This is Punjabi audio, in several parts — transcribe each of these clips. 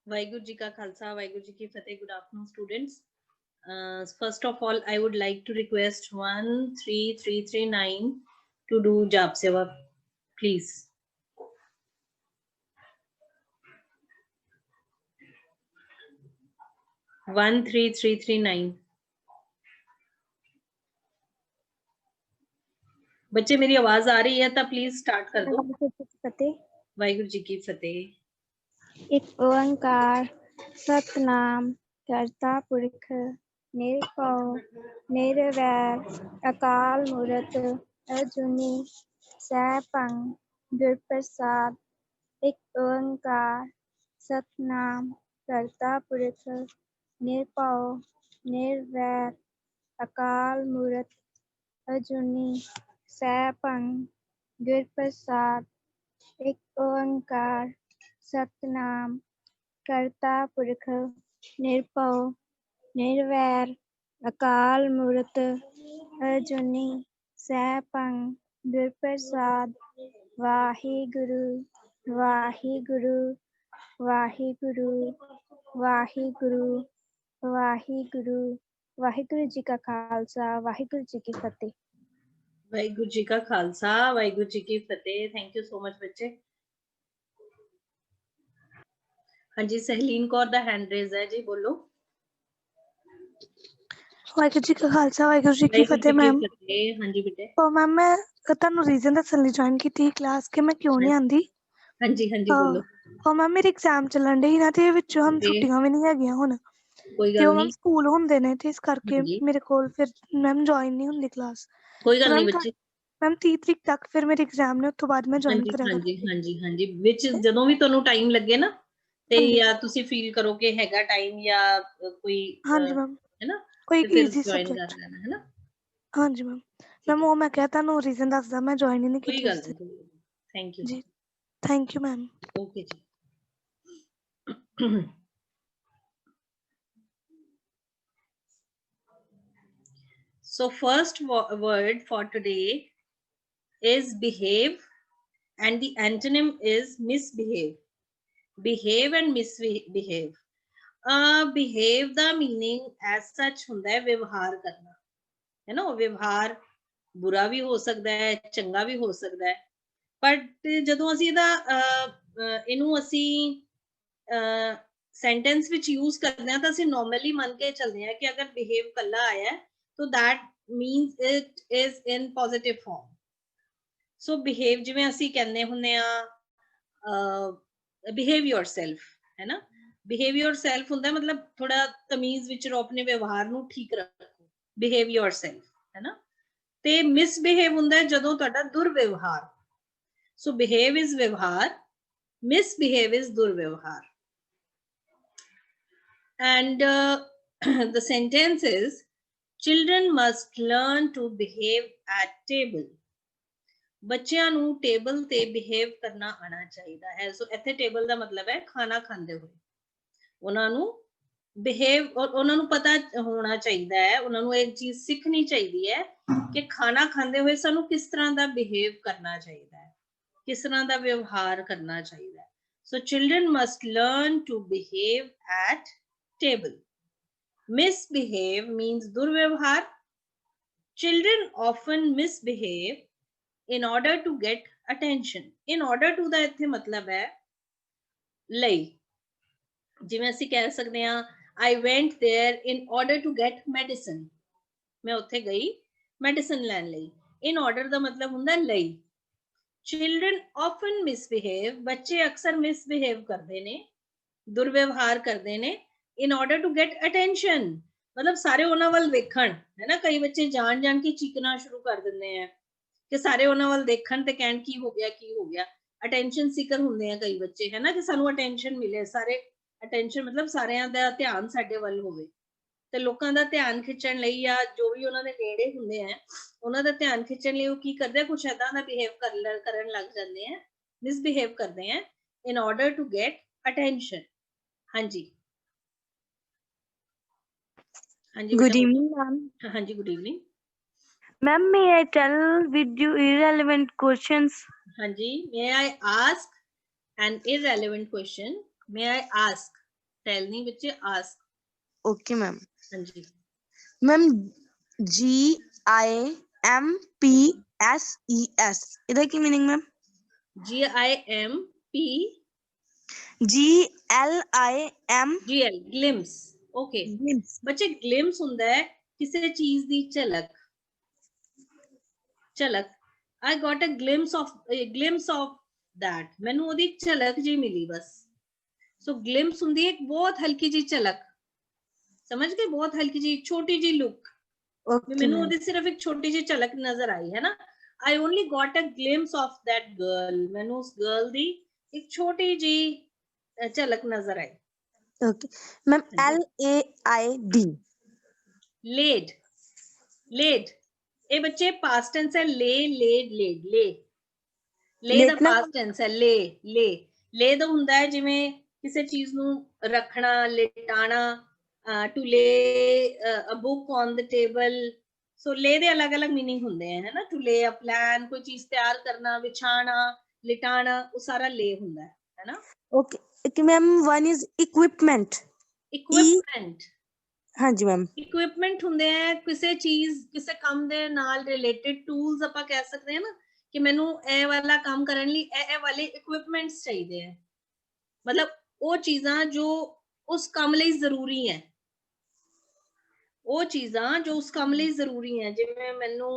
वाहिगुरु जी का खालसा वाहिगुरु जी की फतेह. Good afternoon, students. First of all, I would like to request 13339 to do Jap Seva, please. One three three three nine. बच्चे मेरी आवाज आ रही है तो प्लीज स्टार्ट कर दो. वाहिगुरु जी की फतेह. एक ओंकार सतनाम करता पुरख निरभव निरवैर अकाल मूरत अजूनी सैभं गुर प्रसाद. एक ओंकार सतनाम करता पुरख निरभव निरवैर अकाल मूरत अजूनी सैभं गुर प्रसाद. एक ओंकार सतनाम करता पुरख निरभव निरवैर अकाल मूरत अजूनी सैभं गुर प्रसाद. वाहिगुरु वाहिगुरु वाहिगुरु वाहिगुरु वाहिगुरु. वाहिगुरु जी का खालसा वाहिगुरु जी की फतेह. वाहिगुरु जी का खालसा वाहिगुरु जी की फतेह. थैंक यू सो मच बच्चे. हाँ जी, सहलीन कौर दा हैंड रेज है जी, बोलो. वाहिगुरु जी का खालसा वाहिगुरु जी की फतेह मैम. हाँ जी बेटे. और मैम मैं ਤੁਹਾਨੂੰ ਰੀਜ਼ਨ ਦੱਸਣ ਲਈ ਜੁਆਇਨ ਕੀਤੀ ਕਲਾਸ ਕਿ ਮੈਂ ਕਿਉਂ ਨਹੀਂ ਆਂਦੀ. हाँ जी बोलो. और ਮੈਮ ਮੇਰੇ ਐਗਜ਼ਾਮ ਚੱਲਣ ਡੇ ਸੀ ਨਾ ਤੇ ਵਿੱਚੋਂ ਹੁਣ ਛੁੱਟੀਆਂ ਵੀ ਨਹੀਂ ਹੈਗੀਆਂ ਹੁਣ ਕੋਈ ਤੇ ਗੱਲ ਉਹ ਮੈਮ ਨਹੀਂ. ਸਕੂਲ ਹੁੰਦੇ ਨੇ ਤੇ ਇਸ ਕਰਕੇ ਮੇਰੇ ਕੋਲ ਫਿਰ ਮੈਮ ਜੁਆਇਨ ਨਹੀਂ ਹੁੰਦੀ ਕਲਾਸ. ਕੋਈ ਗੱਲ ਨਹੀਂ ਬੱਚੇ. ਮੈਮ 30 ਤਰੀਕ ਤੱਕ ਫਿਰ ਮੇਰੇ ਐਗਜ਼ਾਮ ਨੇ ਉਸ ਤੋਂ ਬਾਅਦ ਮੈਂ ਜੁਆਇਨ ਕਰਿਆ ਕਰਾਂਗੀ. हाँ जी ਵਿੱਚ ਜਦੋਂ ਵੀ ਤੁਹਾਨੂੰ ਟਾਈਮ ਲੱਗੇ ਨਾ ਤੇ ਜਾਂ ਤੁਸੀਂ ਫੀਲ ਕਰੋ ਕਿ ਹੈਗਾ ਟਾਈਮ ਜਾਂ ਕੋਈ ਹਾਂਜੀ ਮੈਮ ਹੈ ਨਾ ਕੋਈ ਤੇ ਫਿਰ ਈਜ਼ੀ ਜੁਆਇਨ ਕਰ ਸਬਜੈਕਟ. ਲੈਣਾ ਹੈ ਨਾ. ਹਾਂਜੀ ਮੈਮ. ਮੈਮ ਉਹ ਮੈਂ ਕਿਹਾ ਤੁਹਾਨੂੰ ਰੀਜ਼ਨ ਦੱਸਦਾ ਮੈਂ ਜੁਆਇਨ ਹੀ ਨਹੀਂ ਕੀਤੀ. ਕੋਈ ਗੱਲ ਨਹੀਂ. ਥੈਂਕ ਯੂ ਜੀ. Thank you ma'am. ਓਕੇ ਜੀ. So first word for today is behave and the antonym is misbehave. Behave and misbehave. Behave the meaning as such ਹੁੰਦਾ ਹੈ ਵਿਵਹਾਰ ਕਰਨਾ, ਹੈ ਨਾ. ਵਿਵਹਾਰ ਬੁਰਾ ਵੀ ਹੋ ਸਕਦਾ ਹੈ, ਚੰਗਾ ਵੀ ਹੋ ਸਕਦਾ ਹੈ, ਬਟ ਜਦੋਂ ਅਸੀਂ ਇਹਨੂੰ ਅਸੀਂ ਸੈਂਟੈਂਸ ਵਿੱਚ ਯੂਜ਼ ਕਰਦੇ ਹਾਂ ਤਾਂ ਅਸੀਂ ਨੋਰਮਲੀ ਮੰਨ ਕੇ ਚੱਲਦੇ ਹਾਂ ਕਿ ਅਗਰ ਬਿਹੇਵ ਕੱਲਾ ਆਇਆ ਹੈ so that means it is in positive form. So behave ਜਿਵੇਂ ਅਸੀਂ ਕਹਿੰਦੇ ਹੁੰਦੇ ਆ behave yourself, ਹੈ ਨਾ. behave yourself ਹੁੰਦਾ ਮਤਲਬ ਥੋੜਾ ਤਮੀਜ਼ ਵਿੱਚ ਰਹੋ, ਆਪਣੇ ਵਿਵਹਾਰ ਨੂੰ ਠੀਕ ਰੱਖੋ. behave yourself, ਹੈ ਨਾ. ਤੇ misbehave ਹੁੰਦਾ ਜਦੋਂ ਤੁਹਾਡਾ ਦੁਰਵਿਵਹਾਰ. so behave is ਵਿਵਹਾਰ, misbehave is ਦੁਰਵਿਵਹਾਰ. and the sentence is children must learn to behave at table. ਬੱਚਿਆਂ ਨੂੰ ਟੇਬਲ ਤੇ ਬਿਹੇਵ ਕਰਨਾ ਆਣਾ ਚਾਹੀਦਾ ਹੈ. ਸੋ ਇੱਥੇ ਟੇਬਲ ਦਾ ਮਤਲਬ ਹੈ ਖਾਣਾ ਖਾਂਦੇ ਹੋਏ ਉਹਨਾਂ ਨੂੰ ਬਿਹੇਵ, ਉਹਨਾਂ ਨੂੰ ਪਤਾ ਹੋਣਾ ਚਾਹੀਦਾ ਹੈ, ਉਹਨਾਂ ਨੂੰ ਇਹ ਚੀਜ਼ ਸਿੱਖਣੀ ਚਾਹੀਦੀ ਹੈ ਕਿ ਖਾਣਾ ਖਾਂਦੇ ਹੋਏ ਸਾਨੂੰ ਕਿਸ ਤਰ੍ਹਾਂ ਦਾ ਬਿਹੇਵ ਕਰਨਾ ਚਾਹੀਦਾ ਹੈ, ਕਿਸ ਤਰ੍ਹਾਂ ਦਾ ਵਿਵਹਾਰ ਕਰਨਾ ਚਾਹੀਦਾ ਹੈ. ਸੋ children must learn to behave at table. Misbehave means durvyavhar. Children often misbehave in order to get attention. In order to ਦਾ ਇੱਥੇ ਮਤਲਬ ਹੈ ਲਈ. ਜਿਵੇਂ ਅਸੀਂ ਕਹਿ ਸਕਦੇ ਹਾਂ I went there in order to get medicine. ਮੈਂ ਉੱਥੇ ਗਈ ਮੈਡੀਸਨ ਲੈਣ ਲਈ. In order ਦਾ ਮਤਲਬ ਹੁੰਦਾ ਲਈ. Children often misbehave. ਬੱਚੇ ਅਕਸਰ misbehave ਕਰਦੇ ਨੇ, ਦੁਰਵਿਵਹਾਰ ਕਰਦੇ ਨੇ in order to get attention. ਮਤਲਬ ਸਾਰੇ ਉਹਨਾਂ ਵੱਲ ਵੇਖਣ, ਹੈ ਨਾ. ਕਈ ਬੱਚੇ ਜਾਣ ਕੇ ਚੀਕਣਾ ਸ਼ੁਰੂ ਕਰ ਦਿੰਦੇ ਆ ਕਿ ਸਾਰੇ ਉਹਨਾਂ ਵੱਲ ਦੇਖਣ ਤੇ ਕਹਿਣ ਕੀ ਹੋ ਗਿਆ ਕੀ ਹੋ ਗਿਆ. ਅਟੈਂਸ਼ਨ ਸੀਕਰ ਹੁੰਦੇ ਆ ਕਈ ਬੱਚੇ, ਹੈ ਨਾ, ਕਿ ਸਾਨੂੰ ਅਟੈਂਸ਼ਨ ਮਿਲੇ. ਸਾਰੇ ਅਟੈਂਸ਼ਨ ਮਤਲਬ ਸਾਰਿਆਂ ਦਾ ਧਿਆਨ ਸਾਡੇ ਵੱਲ ਹੋਵੇ ਤੇ ਲੋਕਾਂ ਦਾ ਧਿਆਨ ਖਿੱਚਣ ਲਈ ਜਾਂ ਜੋ ਵੀ ਉਹਨਾਂ ਦੇ ਨੇੜੇ ਹੁੰਦੇ ਆ ਉਹਨਾਂ ਦਾ ਧਿਆਨ ਖਿੱਚਣ ਲਈ ਉਹ ਕੀ ਕਰਦੇ ਆ, ਕੁਛ ਏਦਾਂ ਦਾ ਬਿਹੇਵ ਕਰਨ ਲੱਗ ਜਾਂਦੇ ਆ, ਮਿਸਬਿਹੇਵ ਕਰਦੇ ਆ in order to get attention. ਹਾਂਜੀ ਹਾਂਜੀ Good evening, ma'am. ਹਾਂਜੀ good evening. Ma'am, may I tell with you irrelevant questions? ਹਾਂਜੀ, may I ask an irrelevant question? May I ask? tell नहीं बच्चे, ask. Okay ma'am. हाँ जी। मैम GIMPSES ਇਹਦਾ ਕੀ meaning ma'am? GIMP GLIM glimpse. Okay. ਬੱਚੇ glimpse ਹੁੰਦਾ ਹੈ ਕਿਸੇ ਚੀਜ਼ ਦੀ ਝਲਕ। ਝਲਕ, I got a glimpse of that. ਮੈਨੂੰ ਉਹਦੀ ਝਲਕ ਜੀ ਮਿਲੀ ਬਸ। ਸੋ glimpse ਹੁੰਦੀ ਹੈ ਇੱਕ ਬਹੁਤ ਹਲਕੀ ਜੀ ਝਲਕ, ਸਮਝ ਗਏ, ਬਹੁਤ ਹਲਕੀ ਜੀ ਛੋਟੀ ਜੀ ਲੁੱਕ। ਮੈਨੂੰ ਉਹਦੀ ਸਿਰਫ ਇੱਕ ਛੋਟੀ ਜੀ ਝਲਕ ਨਜ਼ਰ ਆਈ ਹੈ ਨਾ। I only got a glimpse of that girl. ਮੈਨੂੰ ਉਸ ਗਰਲ ਦੀ ਇੱਕ ਛੋਟੀ ਜੀ ਝਲਕ ਨਜ਼ਰ ਆਈ। ओके मैम LAID laid ਇਹ ਬੱਚੇ past tense ਹੈ। laid ਦਾ past tense ਹੈ। lay ਦਾ ਹੁੰਦਾ ਹੈ ਜਿਵੇਂ ਕਿਸੇ ਚੀਜ਼ ਨੂੰ ਰੱਖਣਾ, ਲਿਟਾਣਾ, to lay a book on the table. so lay ਦੇ ਅਲੱਗ-ਅਲੱਗ meaning ਹੁੰਦੇ ਹੈ ਨਾ। to lay a plan, ਕੋਈ ਚੀਜ਼ ਤਿਆਰ ਕਰਨਾ, ਵਿਛਾਣਾ, ਲਿਟਾਣਾ, ਉਹ ਸਾਰਾ lay ਹੁੰਦਾ ਹੈ ਨਾ। Okay ma'am one is equipment. हाँ जी मैम। ਇਕਵਿਪਮੈਂਟ ਹੁੰਦੇ ਆ ਕਿਸੇ ਚੀਜ਼, ਕਿਸੇ ਕੰਮ ਦੇ ਨਾਲ ਰਿਲੇਟਡ ਟੂਲਸ। ਆਪਾਂ ਕਹਿ ਸਕਦੇ ਹਾਂ ਨਾ ਕਿ ਮੈਨੂੰ ਇਹ ਵਾਲਾ ਕੰਮ ਕਰਨ ਲਈ ਇਹ ਵਾਲੇ ਇਕਵਿਪਮੈਂਟਸ ਚਾਹੀਦੇ ਆ। ਮਤਲਬ ਉਹ ਚੀਜ਼ਾਂ ਜੋ ਉਸ ਕੰਮ ਲਈ ਜ਼ਰੂਰੀ ਹੈ, ਉਹ ਚੀਜ਼ਾਂ ਜੋ ਉਸ ਕੰਮ ਲਈ ਜ਼ਰੂਰੀ ਹੈ। ਜਿਵੇਂ ਮੈਨੂੰ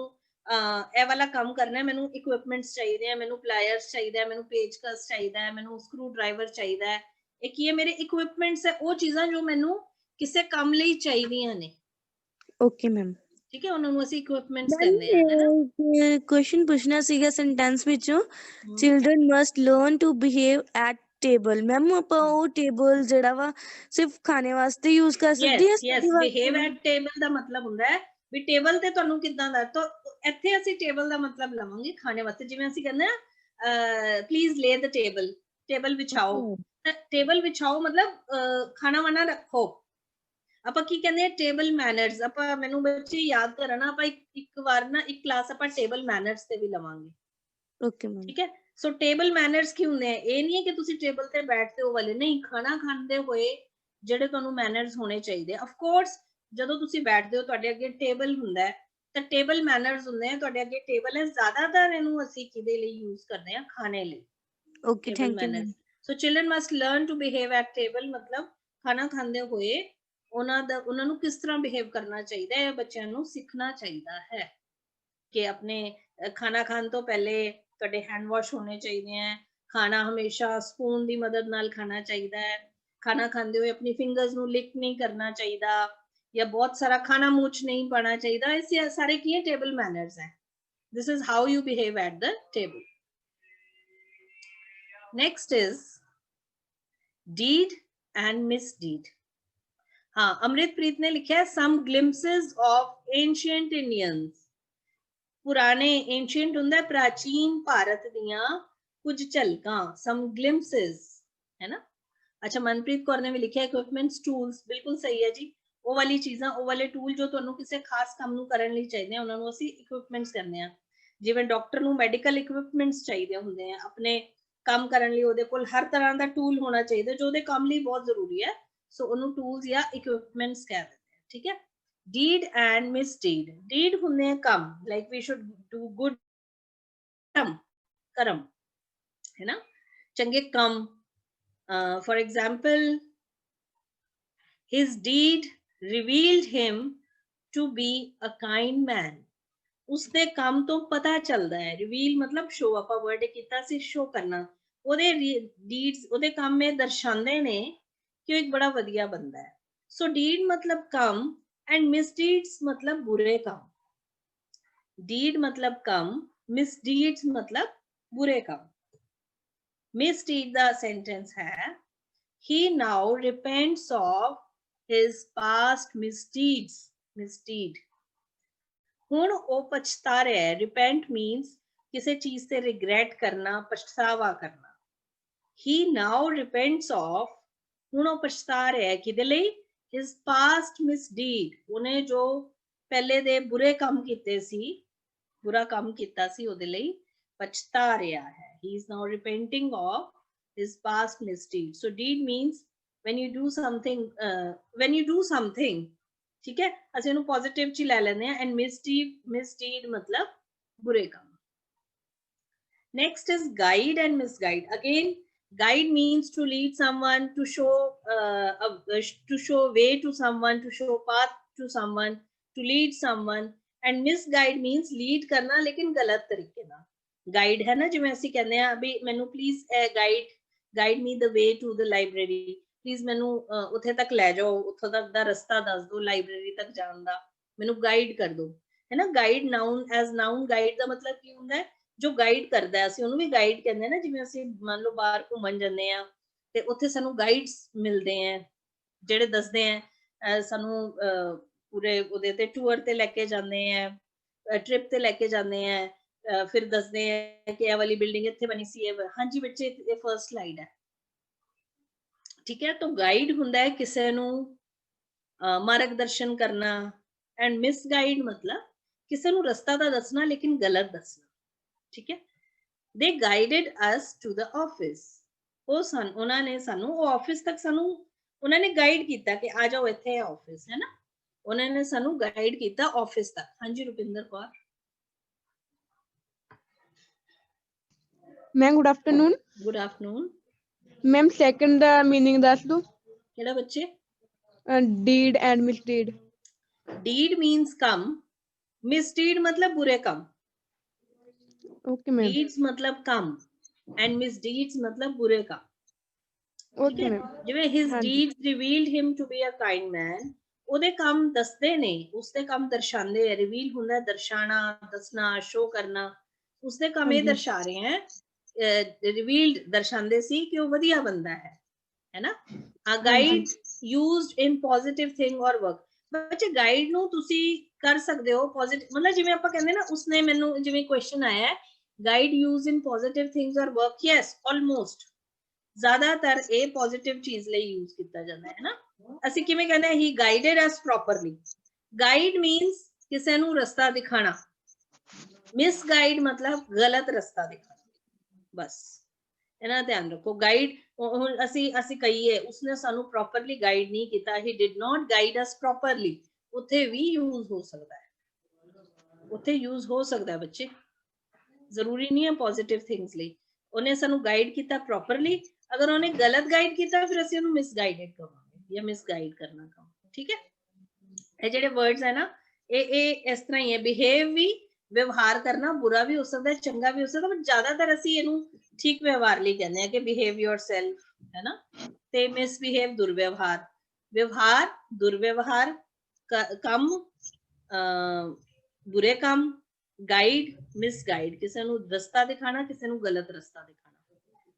ਇਹ ਵਾਲਾ ਕੰਮ ਕਰਨਾ ਹੈ, ਮੈਨੂੰ ਇਕਵਿਪਮੈਂਟਸ ਚਾਹੀਦੇ ਆ, ਮੈਨੂੰ ਪਲਾਇਰਸ ਚਾਹੀਦਾ ਹੈ, ਮੈਨੂੰ ਪੇਚਕਸ ਚਾਹੀਦਾ ਹੈ, ਮੈਨੂੰ ਸਕਰੂ ਡਰਾਈਵਰ ਚਾਹੀਦਾ ਹੈ। ਇਹ ਕੀ ਹੈ? ਮੇਰੇ ਇਕਵਿਪਮੈਂਟਸ ਹੈ, ਉਹ ਚੀਜ਼ਾਂ ਜੋ ਮੈਨੂੰ ਕਿਸੇ ਕੰਮ ਲਈ ਚਾਹੀਦੀਆਂ ਨੇ। Okay ma'am. ਠੀਕ ਹੈ, ਉਹਨਾਂ ਨੂੰ ਅਸੀਂ ਇਕਵਿਪਮੈਂਟਸ ਕਹਿੰਦੇ ਆ, ਹੈ ਨਾ। ਕੁਐਸਚਨ ਪੁੱਛਣਾ ਸੀਗਾ ਸੈਂਟੈਂਸ ਵਿੱਚੋਂ, children must learn to behave at table. Ma'am ਆਪਾਂ ਉਹ ਟੇਬਲ ਜਿਹੜਾ ਵਾ ਸਿਰਫ ਖਾਣੇ ਵਾਸਤੇ ਯੂਜ਼ ਕਰ ਸਕਦੇ ਹਾਂ? ਯੈਸ, ਬਿਹੇਵ ਐਟ ਟੇਬਲ ਦਾ ਮਤਲਬ ਹੁੰਦਾ ਹੈ ਵੀ ਟੇਬਲ ਤੇ ਤੁਹਾਨੂੰ ਕਿੱਦਾਂ ਦਾ। ਤਾਂ ਇੱਥੇ ਅਸੀਂ ਟੇਬਲ ਦਾ ਮਤਲਬ ਲਵਾਂਗੇ ਖਾਣੇ ਵਾਸਤੇ। ਜਿਵੇਂ ਅਸੀਂ ਕਹਿੰਦੇ ਆ ਪਲੀਜ਼ ਲੇ ਦ ਟੇਬਲ, ਟੇਬਲ ਵਿਛਾਓ। ਟੇਬਲ ਵਿਛਾਓ ਮਤਲਬ ਖਾਣਾ ਵਾਣਾ ਰੱਖੋ। ਆਪਾਂ ਕੀ ਕਹਿੰਦੇ ਆ? Table manners. ਆਪਾਂ ਮੈਨੂੰ ਬੱਚੇ ਯਾਦ ਕਰਨਾ, ਆਪਾਂ ਇੱਕ ਵਾਰ ਨਾ ਇੱਕ ਕਲਾਸ ਆਪਾਂ ਟੇਬਲ ਮੈਨਰਸ ਤੇ ਵੀ ਲਵਾਂਗੇ। Okay ma'am. ਠੀਕ ਹੈ। ਸੋ ਟੇਬਲ ਮੈਨਰਸ ਕੀ ਹੁੰਦੇ ਆ? ਇਹ ਨਹੀਂ ਹੈ ਕਿ ਤੁਸੀਂ ਟੇਬਲ ਤੇ ਬੈਠਦੇ ਹੋ ਵਾਲੇ ਨਹੀਂ, ਖਾਣਾ ਖਾਂਦੇ ਹੋਏ ਜਿਹੜੇ ਤੁਹਾਨੂੰ ਮੈਨਰਸ ਹੋਣੇ ਚਾਹੀਦੇ। ਆਫ ਕੋਰਸ ਜਦੋਂ ਤੁਸੀਂ ਬੈਠਦੇ ਹੋ ਤੁਹਾਡੇ ਅੱਗੇ ਟੇਬਲ ਹੁੰਦਾ ਹੈ, ਤਾਂ ਟੇਬਲ ਮੈਨਰਸ ਹੁੰਦੇ ਆ। ਤੁਹਾਡੇ ਅੱਗੇ ਟੇਬਲ ਹੈ, ਜ਼ਿਆਦਾਤਰ ਇਹਨੂੰ ਅਸੀਂ ਕਿਹਦੇ ਲਈ ਯੂਜ਼ ਕਰਦੇ ਹਾਂ? ਖਾਣੇ ਲਈ। Okay, thank you ma'am. So children must learn to behave at table, ਮਤਲਬ ਖਾਣਾ ਖਾਂਦੇ ਹੋਏ ਉਹਨਾਂ ਨੂੰ ਕਿਸ ਤਰ੍ਹਾਂ ਬਿਹੇਵ ਕਰਨਾ ਚਾਹੀਦਾ ਹੈ, ਬੱਚਿਆਂ ਨੂੰ ਸਿੱਖਣਾ ਚਾਹੀਦਾ ਹੈ। ਕਿ ਆਪਣੇ ਖਾਣਾ ਖਾਣ ਤੋਂ ਪਹਿਲੇ ਤੁਹਾਡੇ ਹੈਂਡ ਵਾਸ਼ ਹੋਣੇ ਚਾਹੀਦੇ ਹੈ। ਖਾਣਾ ਹਮੇਸ਼ਾ ਸਪੂਨ ਦੀ ਮਦਦ ਨਾਲ ਖਾਣਾ ਚਾਹੀਦਾ ਹੈ। ਖਾਣਾ ਖਾਂਦੇ ਹੋਏ ਆਪਣੀ ਫਿੰਗਰਸ ਨੂੰ ਲਿਕ ਨਹੀਂ ਕਰਨਾ ਚਾਹੀਦਾ, ਜਾਂ ਬਹੁਤ ਸਾਰਾ ਖਾਣਾ ਮੂੰਹ 'ਚ ਨਹੀਂ ਪਾਣਾ ਚਾਹੀਦਾ। ਇਹ ਸਾਰੇ ਕੀ ਹੈ? ਟੇਬਲ ਮੈਨਰਸ ਹੈ। This is how you behave at the table. Next is deed and misdeed. हाँ, अमृतप्रीत ने लिखा है some glimpses of ancient Indians. पुराने एंशिएंट हुंदा है प्राचीन भारत दियां कुछ झलकां, सम ग्लिम्पसेस, है ना। अच्छा, मनप्रीत कौर ने भी लिखा है इक्विपमेंट्स टूल्स। बिल्कुल सही है जी। वो वाली चीज़ां, वो वाले टूल जो तुहानू किसी खास काम नू करन लई चाहीदे, उन्हां नू असीं इक्विपमेंट्स कहंदे आ। जिवें डॉक्टर नू मैडिकल इक्विपमेंट्स चाहीदे हुंदे आ, अपने काम करन लई ओहदे कोल हर तरह दा टूल होना चाहिए जो ओहदे काम लई बहुत जरूरी है। सो ओनू टूल्स या इक्विपमेंट्स कह देते हैं। ठीक है। Deed and misdeed. डीड हुंदे हैं काम, like we should do good karma, है ना, चंगे काम। For example, his deed revealed him to be a kind man. उसदे काम तो पता चलदा है। रिवील मतलब शो, आपा वर्ड कीता सी शो करना। ओदे डीड्स, ओदे काम में दर्शांदे ने कि वो एक बड़ा वधिया बंदा है। सो डीड मतलब काम एंड मिसडीड्स मतलब बुरे काम। डीड मतलब काम, मिसडीड्स मतलब बुरे काम। मिसडीड दा सेंटेंस है he now repents of his past misdeeds. misdeed ਹੁਣ ਉਹ ਪਛਤਾ ਰਿਹਾ ਹੈ। ਰਿਪੈਂਟ ਮੀਨਸ ਕਿਸੇ ਚੀਜ਼ ਤੇ ਰਿਗਰੈਟ ਕਰਨਾ, ਪਛਤਾਵਾ ਕਰਨਾ। he now repents of, ਹੁਣ ਉਹ ਪਛਤਾ ਰਿਹਾ ਹੈ ਕਿਹਦੇ ਲਈ? his past misdeed, ਉਹਨੇ ਜੋ ਪਹਿਲੇ ਦੇ ਬੁਰੇ ਕੰਮ ਕੀਤੇ ਸੀ, ਬੁਰਾ ਕੰਮ ਕੀਤਾ ਸੀ, ਉਹਦੇ ਲਈ ਪਛਤਾ ਰਿਹਾ ਹੈ। he is now repenting of his past misdeed. So deed means when you do something ठीक है ਅਸੀਂ ਉਹਨੂੰ ਪੋਜ਼ਿਟਿਵ ਚ ਲੈ ਲੈਂਦੇ ਆ and misdeed ਮਤਲਬ ਬੁਰੇ ਕੰਮ next is guide and misguide again guide means to lead someone to show way to someone to show path to someone to lead someone and misguide means lead करना लेकिन गलत तरीके ना guide है ना जिवें ਅਸੀਂ कहने आ भी मैनू please guide me the way to the library please मैनू उत्थे तक लै जाओ उत्थों तक दा रस्ता दस दो लाइब्रेरी तक जान दा मैनू गाइड कर दो है ना guide noun as noun guide दा मतलब की हुंदा है जो गाइड करदा है ਅਸੀਂ ਉਹਨੂੰ ਵੀ गाइड ਕਹਿੰਦੇ ਆ ਨਾ ਜਿਵੇਂ ਅਸੀਂ ਮੰਨ ਲਓ ਬਾਹਰ ਘੁੰਮਣ ਜਾਂਦੇ ਆ ਤੇ ਉੱਥੇ ਸਾਨੂੰ ਗਾਈਡਸ ਮਿਲਦੇ ਆ ਜਿਹੜੇ ਦੱਸਦੇ ਆ ਸਾਨੂੰ ਪੂਰੇ ਉਹਦੇ ਤੇ ਟੂਰ ਤੇ ਲੈ ਕੇ ਜਾਂਦੇ ਆ ट्रिप ਤੇ ਲੈ ਕੇ ਜਾਂਦੇ ਆ ਫਿਰ ਦੱਸਦੇ ਆ ਕਿ ਇਹ ਵਾਲੀ ਬਿਲਡਿੰਗ ਇੱਥੇ ਬਣੀ ਸੀ ਹਾਂਜੀ ਬੱਚੇ ਇਹ ਫਰਸਟ ਸਲਾਈਡ ਹੈ ठीक है तो गाइड हुंदा है किसे नू मार्गदर्शन करना एंड मिसगाइड मतलब किसे नू रास्ता दा दसना लेकिन गलत दसना ठीक है they guided us to the office उन्होंने सानू ऑफिस तक सानू उन्होंने गाइड किया कि आ जाओ इत्थे ऑफिस है ना उन्होंने सानू गाइड किया ऑफिस तक हाँ जी Rupinder Kaur ma'am good afternoon ma'am second दा मीनिंग दस दो केड़ा बच्चे deed and misdeed deed means कम मिसडीड मतलब बुरे काम ओके मैम डीड्स मतलब कम एंड मिसडीड्स मतलब बुरे काम ओके मैम जिवें his deeds revealed him to be a kind man ओदे काम दसदे ने उसदे काम दर्शांदे रिवील हुंदा दर्शाना दसना शो करना उसदे काम ये दर्शा रहे हैं रिवील्ड दर्शांदे सी कि वो वधिया बंदा है ना a guide used in positive thing or work बच्चे गाइड नु तुसी कर सकदे हो पॉजिटिव मतलब जिवें ਆਪਾਂ ਕਹਿੰਦੇ ਨਾ उसने ਮੈਨੂੰ ਜਿਵੇਂ क्वेश्चन आया है guide use in positive things और वर्क यस ऑलमोस्ट ज्यादातर ए पॉजिटिव चीज ਲਈ यूज ਕੀਤਾ ਜਾਂਦਾ ਹੈ ਨਾ ਅਸੀਂ ਕਿਵੇਂ ਕਹਿੰਦੇ ਹੀ guided us properly guide means ਕਿਸੇ ਨੂੰ ਰਸਤਾ ਦਿਖਾਣਾ मिसगाइड मतलब गलत रास्ता दिखाना बस इना ध्यान रखो गाइड ਅਸੀਂ ਕਹੀਏ ਉਸਨੇ ਸਾਨੂੰ ਪ੍ਰੋਪਰਲੀ ਗਾਈਡ ਨਹੀਂ ਕੀਤਾ ਹੀ did not guide us properly ਉੱਥੇ ਵੀ ਯੂਜ਼ ਹੋ ਸਕਦਾ ਹੈ ਉੱਥੇ ਯੂਜ਼ ਹੋ ਸਕਦਾ ਹੈ ਬੱਚੇ ਜ਼ਰੂਰੀ ਨਹੀਂ ਹੈ ਪੋਜ਼ਿਟਿਵ ਥਿੰਗਸ ਲਈ ਉਹਨੇ ਸਾਨੂੰ ਗਾਈਡ ਕੀਤਾ ਪ੍ਰੋਪਰਲੀ ਅਗਰ ਉਹਨੇ ਗਲਤ ਗਾਈਡ ਕੀਤਾ ਫਿਰ ਅਸੀਂ ਉਹਨੂੰ ਮਿਸਗਾਈਡਡ ਕਹਾਂਗੇ ਜਾਂ ਮਿਸਗਾਈਡ ਕਰਨਾ ਕਹਾਂਗੇ ਠੀਕ ਹੈ ਇਹ ਜਿਹੜੇ ਵਰਡਸ ਹੈ ਨਾ ਇਹ ਇਸ ਤਰ੍ਹਾਂ ਹੀ ਹੈ ਬਿਹੇਵ ਵੀ व्यवहार करना बुरा भी हो सकता है चंगा भी हो सकता है पर ज्यादातर ਅਸੀਂ ਇਹਨੂੰ ठीक व्यवहार ਲਈ ਕਹਿੰਦੇ ਆ ਕਿ behave yourself है ना ਤੇ misbehave दुर्व्यवहार व्यवहार दुर्व्यवहार ਕੰਮ बुरे ਕੰਮ गाइड misguide ਕਿਸੇ ਨੂੰ ਰਸਤਾ ਦਿਖਾਣਾ ਕਿਸੇ ਨੂੰ ਗਲਤ ਰਸਤਾ ਦਿਖਾਣਾ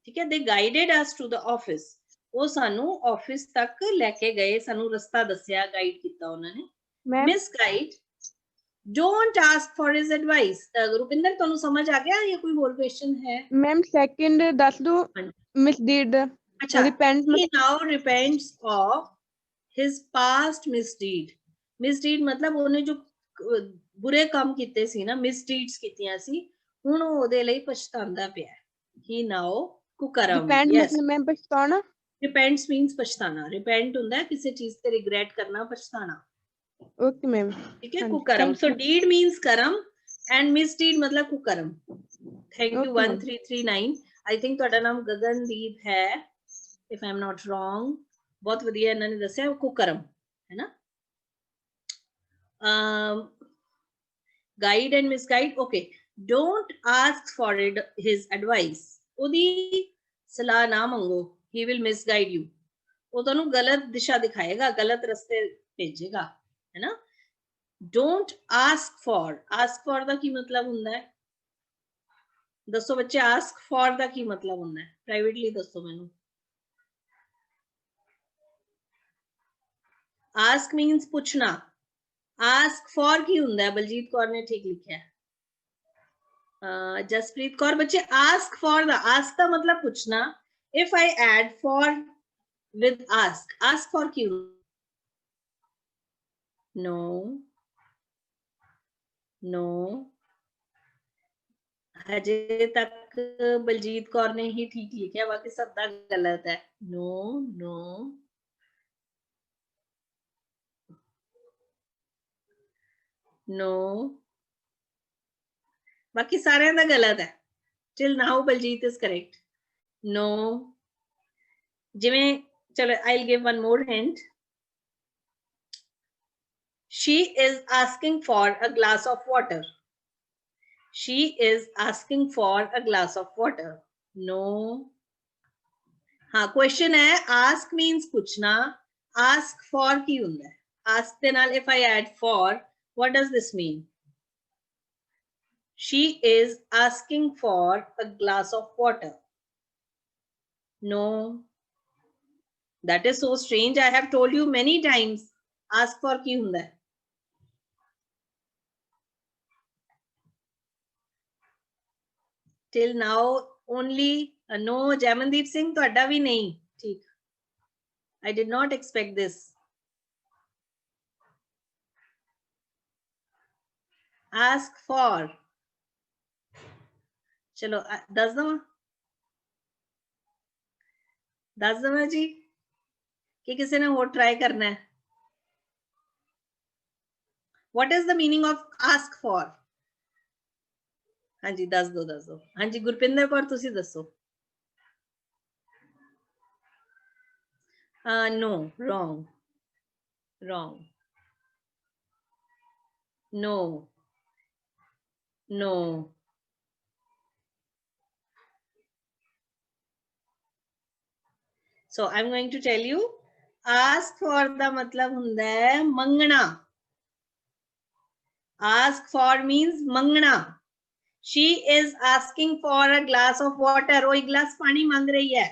ਠੀਕ ਹੈ they guided us to the office ਉਹ ਸਾਨੂੰ ਆਫਿਸ ਤੱਕ ਲੈ ਕੇ ਗਏ ਸਾਨੂੰ ਰਸਤਾ ਦੱਸਿਆ ਗਾਈਡ ਕੀਤਾ ਉਹਨਾਂ ਨੇ misguide Don't ask for his advice. Rupinder ਤੁਹਾਨੂੰ ਸਮਝ ਆ ਗਿਆ ਜਾਂ ਕੋਈ ਹੋਰ क्वेश्चन है मैम सेकंड दस दो misdeed अच्छा he now repents of his past misdeed मतलब ਉਹਨੇ ਜੋ ਬੁਰੇ ਕੰਮ ਕੀਤੇ ਸੀ ਨਾ misdeeds ਕੀਤੀਆਂ ਸੀ ਹੁਣ ਉਹ ਉਹਦੇ ਲਈ ਪਛਤਾਉਂਦਾ ਪਿਆ he now ਕੁਕਰਮ yes मैं पछताना repents means ਪਛਤਾਣਾ repent ਹੁੰਦਾ ਕਿਸੇ ਚੀਜ਼ ਤੇ regret ਕਰਨਾ ਪਛਤਾਣਾ ओके मैम ठीक है कुकर्म so deed means कर्म and misdeed मतलब कुकर्म thank you 1339 I think ਤੁਹਾਡਾ ਨਾਮ ਗਗਨਦੀਪ है if I am not wrong ਬਹੁਤ ਵਧੀਆ ਇਹਨਾਂ ਨੇ ਦੱਸਿਆ ਕੁਕਰਮ ਹੈ ਨਾ guide and misguide okay don't ask for his advice ਉਹਦੀ ਸਲਾਹ ਨਾ ਮੰਗੋ he will misguide you ਉਹ ਤੁਹਾਨੂੰ ਗਲਤ ਦਿਸ਼ਾ ਦਿਖਾਏਗਾ ਗਲਤ ਰਸਤੇ ਭੇਜੇਗਾ है ना don't ask for ਦਾ ਕੀ ਮਤਲਬ ਹੁੰਦਾ ਹੈ ਦੱਸੋ ਬੱਚੇ ask for ਦਾ ਕੀ ਮਤਲਬ ਹੁੰਦਾ ਹੈ ਪ੍ਰਾਈਵੇਟਲੀ ਦੱਸੋ ਮੈਨੂੰ ask means ਪੁੱਛਣਾ ask for ਕੀ ਹੁੰਦਾ ਹੈ ਬਲਜੀਤ ਕੌਰ ਨੇ ਠੀਕ ਲਿਖਿਆ ਹੈ ਜਸਪ੍ਰੀਤ ਕੌਰ ਬੱਚੇ ask for ਦਾ ਮਤਲਬ ਪੁੱਛਣਾ if I add for with ask for Ki no हजे तक बलजीत कौर ने ही ठीक लिखा बाकी सब दा गलत है no नो, बाकी सारे दा गलत है। Till now Baljeet is correct. No, जिवें चलो I will give one more hint. She is asking for a glass of water. She is asking for a glass of water. No. हाँ, क्वेश्चन है ask means पूछना, ask for की हुंदा है। ask दे नाल if I add for, what does this mean? She is asking for a glass of water. No. That is so strange. I have told you many times ask for की हुंदा है। Till now only no, Jaimandeep Singh ਤੁਹਾਡਾ ਵੀ ਨਹੀਂ ਠੀਕ। I did not expect this. Ask for, चलो दस दवा जी कि किसी ने और ट्राई करना है। What is the meaning of ask for? हाँ जी दस दो। हाँ जी गुरपिंदर कौर तुसी दसो। No, wrong. No. So I'm going to tell you, ask for दा मतलब हुंदा है मंगना। Ask for means मंगना। She is asking for a glass of water. वो एक गिलास पानी मांग रही है।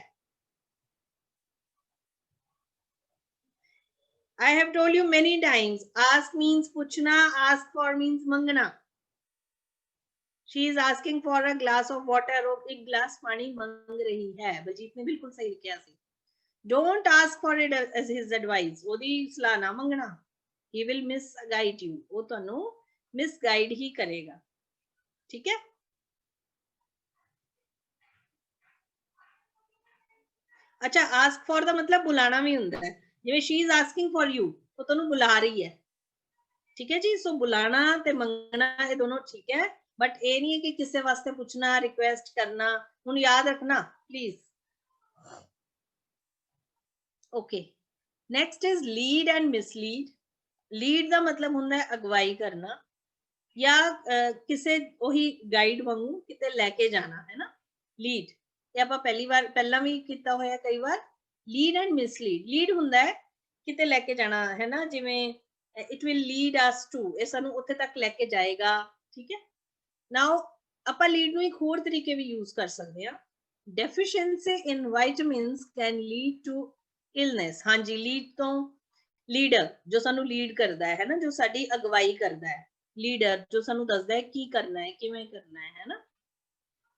I have told you many times, ask means पूछना, ask for means मंगना। She is asking for a glass of water. वो एक गिलास पानी मांग रही है। बलजीत ने बिल्कुल सही किया सी। Don't ask for it as his advice. ओदी सलाह ना मंगना। He will misguide you. वो तनु misguide ही करेगा। ठीक है? अच्छा, ask for दा मतलब बुलाना भी हुंदा है। जिवें she is asking for you, वो तनु बुला रही है। ठीक है जी। सो बुलाना ते मंगना ये दोनों ठीक है, बट ये नहीं है कि किसी वास्ते पूछना, रिक्वेस्ट करना। हुन याद रखना please. Okay, next is lead and mislead. Lead दा मतलब हुंदा है अगवाई करना या किसे ओही गाइड वांगू किते लेके जाना है ना। लीड ये आप पहला भी किया होया कई बार। Lead and mislead. लीड हुंदा है किते लेके जाना है ना, जिवें it will lead us to, ये सानू उत्थे तक लेके जाएगा। ठीक है। नाउ ਆਪਾਂ ਲੀਡ ਨੂੰ ਇੱਕ ਹੋਰ ਤਰੀਕੇ ਵੀ ਯੂਜ਼ ਕਰ ਸਕਦੇ ਆ। Deficiency in vitamins can lead to illness. ਹਾਂਜੀ, ਲੀਡ ਤੋਂ ਲੀਡਰ ਜੋ ਸਾਨੂੰ ਲੀਡ ਕਰਦਾ ਹੈ ਨਾ, ਜੋ ਸਾਡੀ ਅਗਵਾਈ ਕਰਦਾ ਹੈ, ਲੀਡਰ ਜੋ ਸਾਨੂੰ ਦੱਸਦਾ ਹੈ ਕੀ ਕਰਨਾ ਹੈ, ਕਿਵੇਂ ਕਰਨਾ ਹੈ ਨਾ।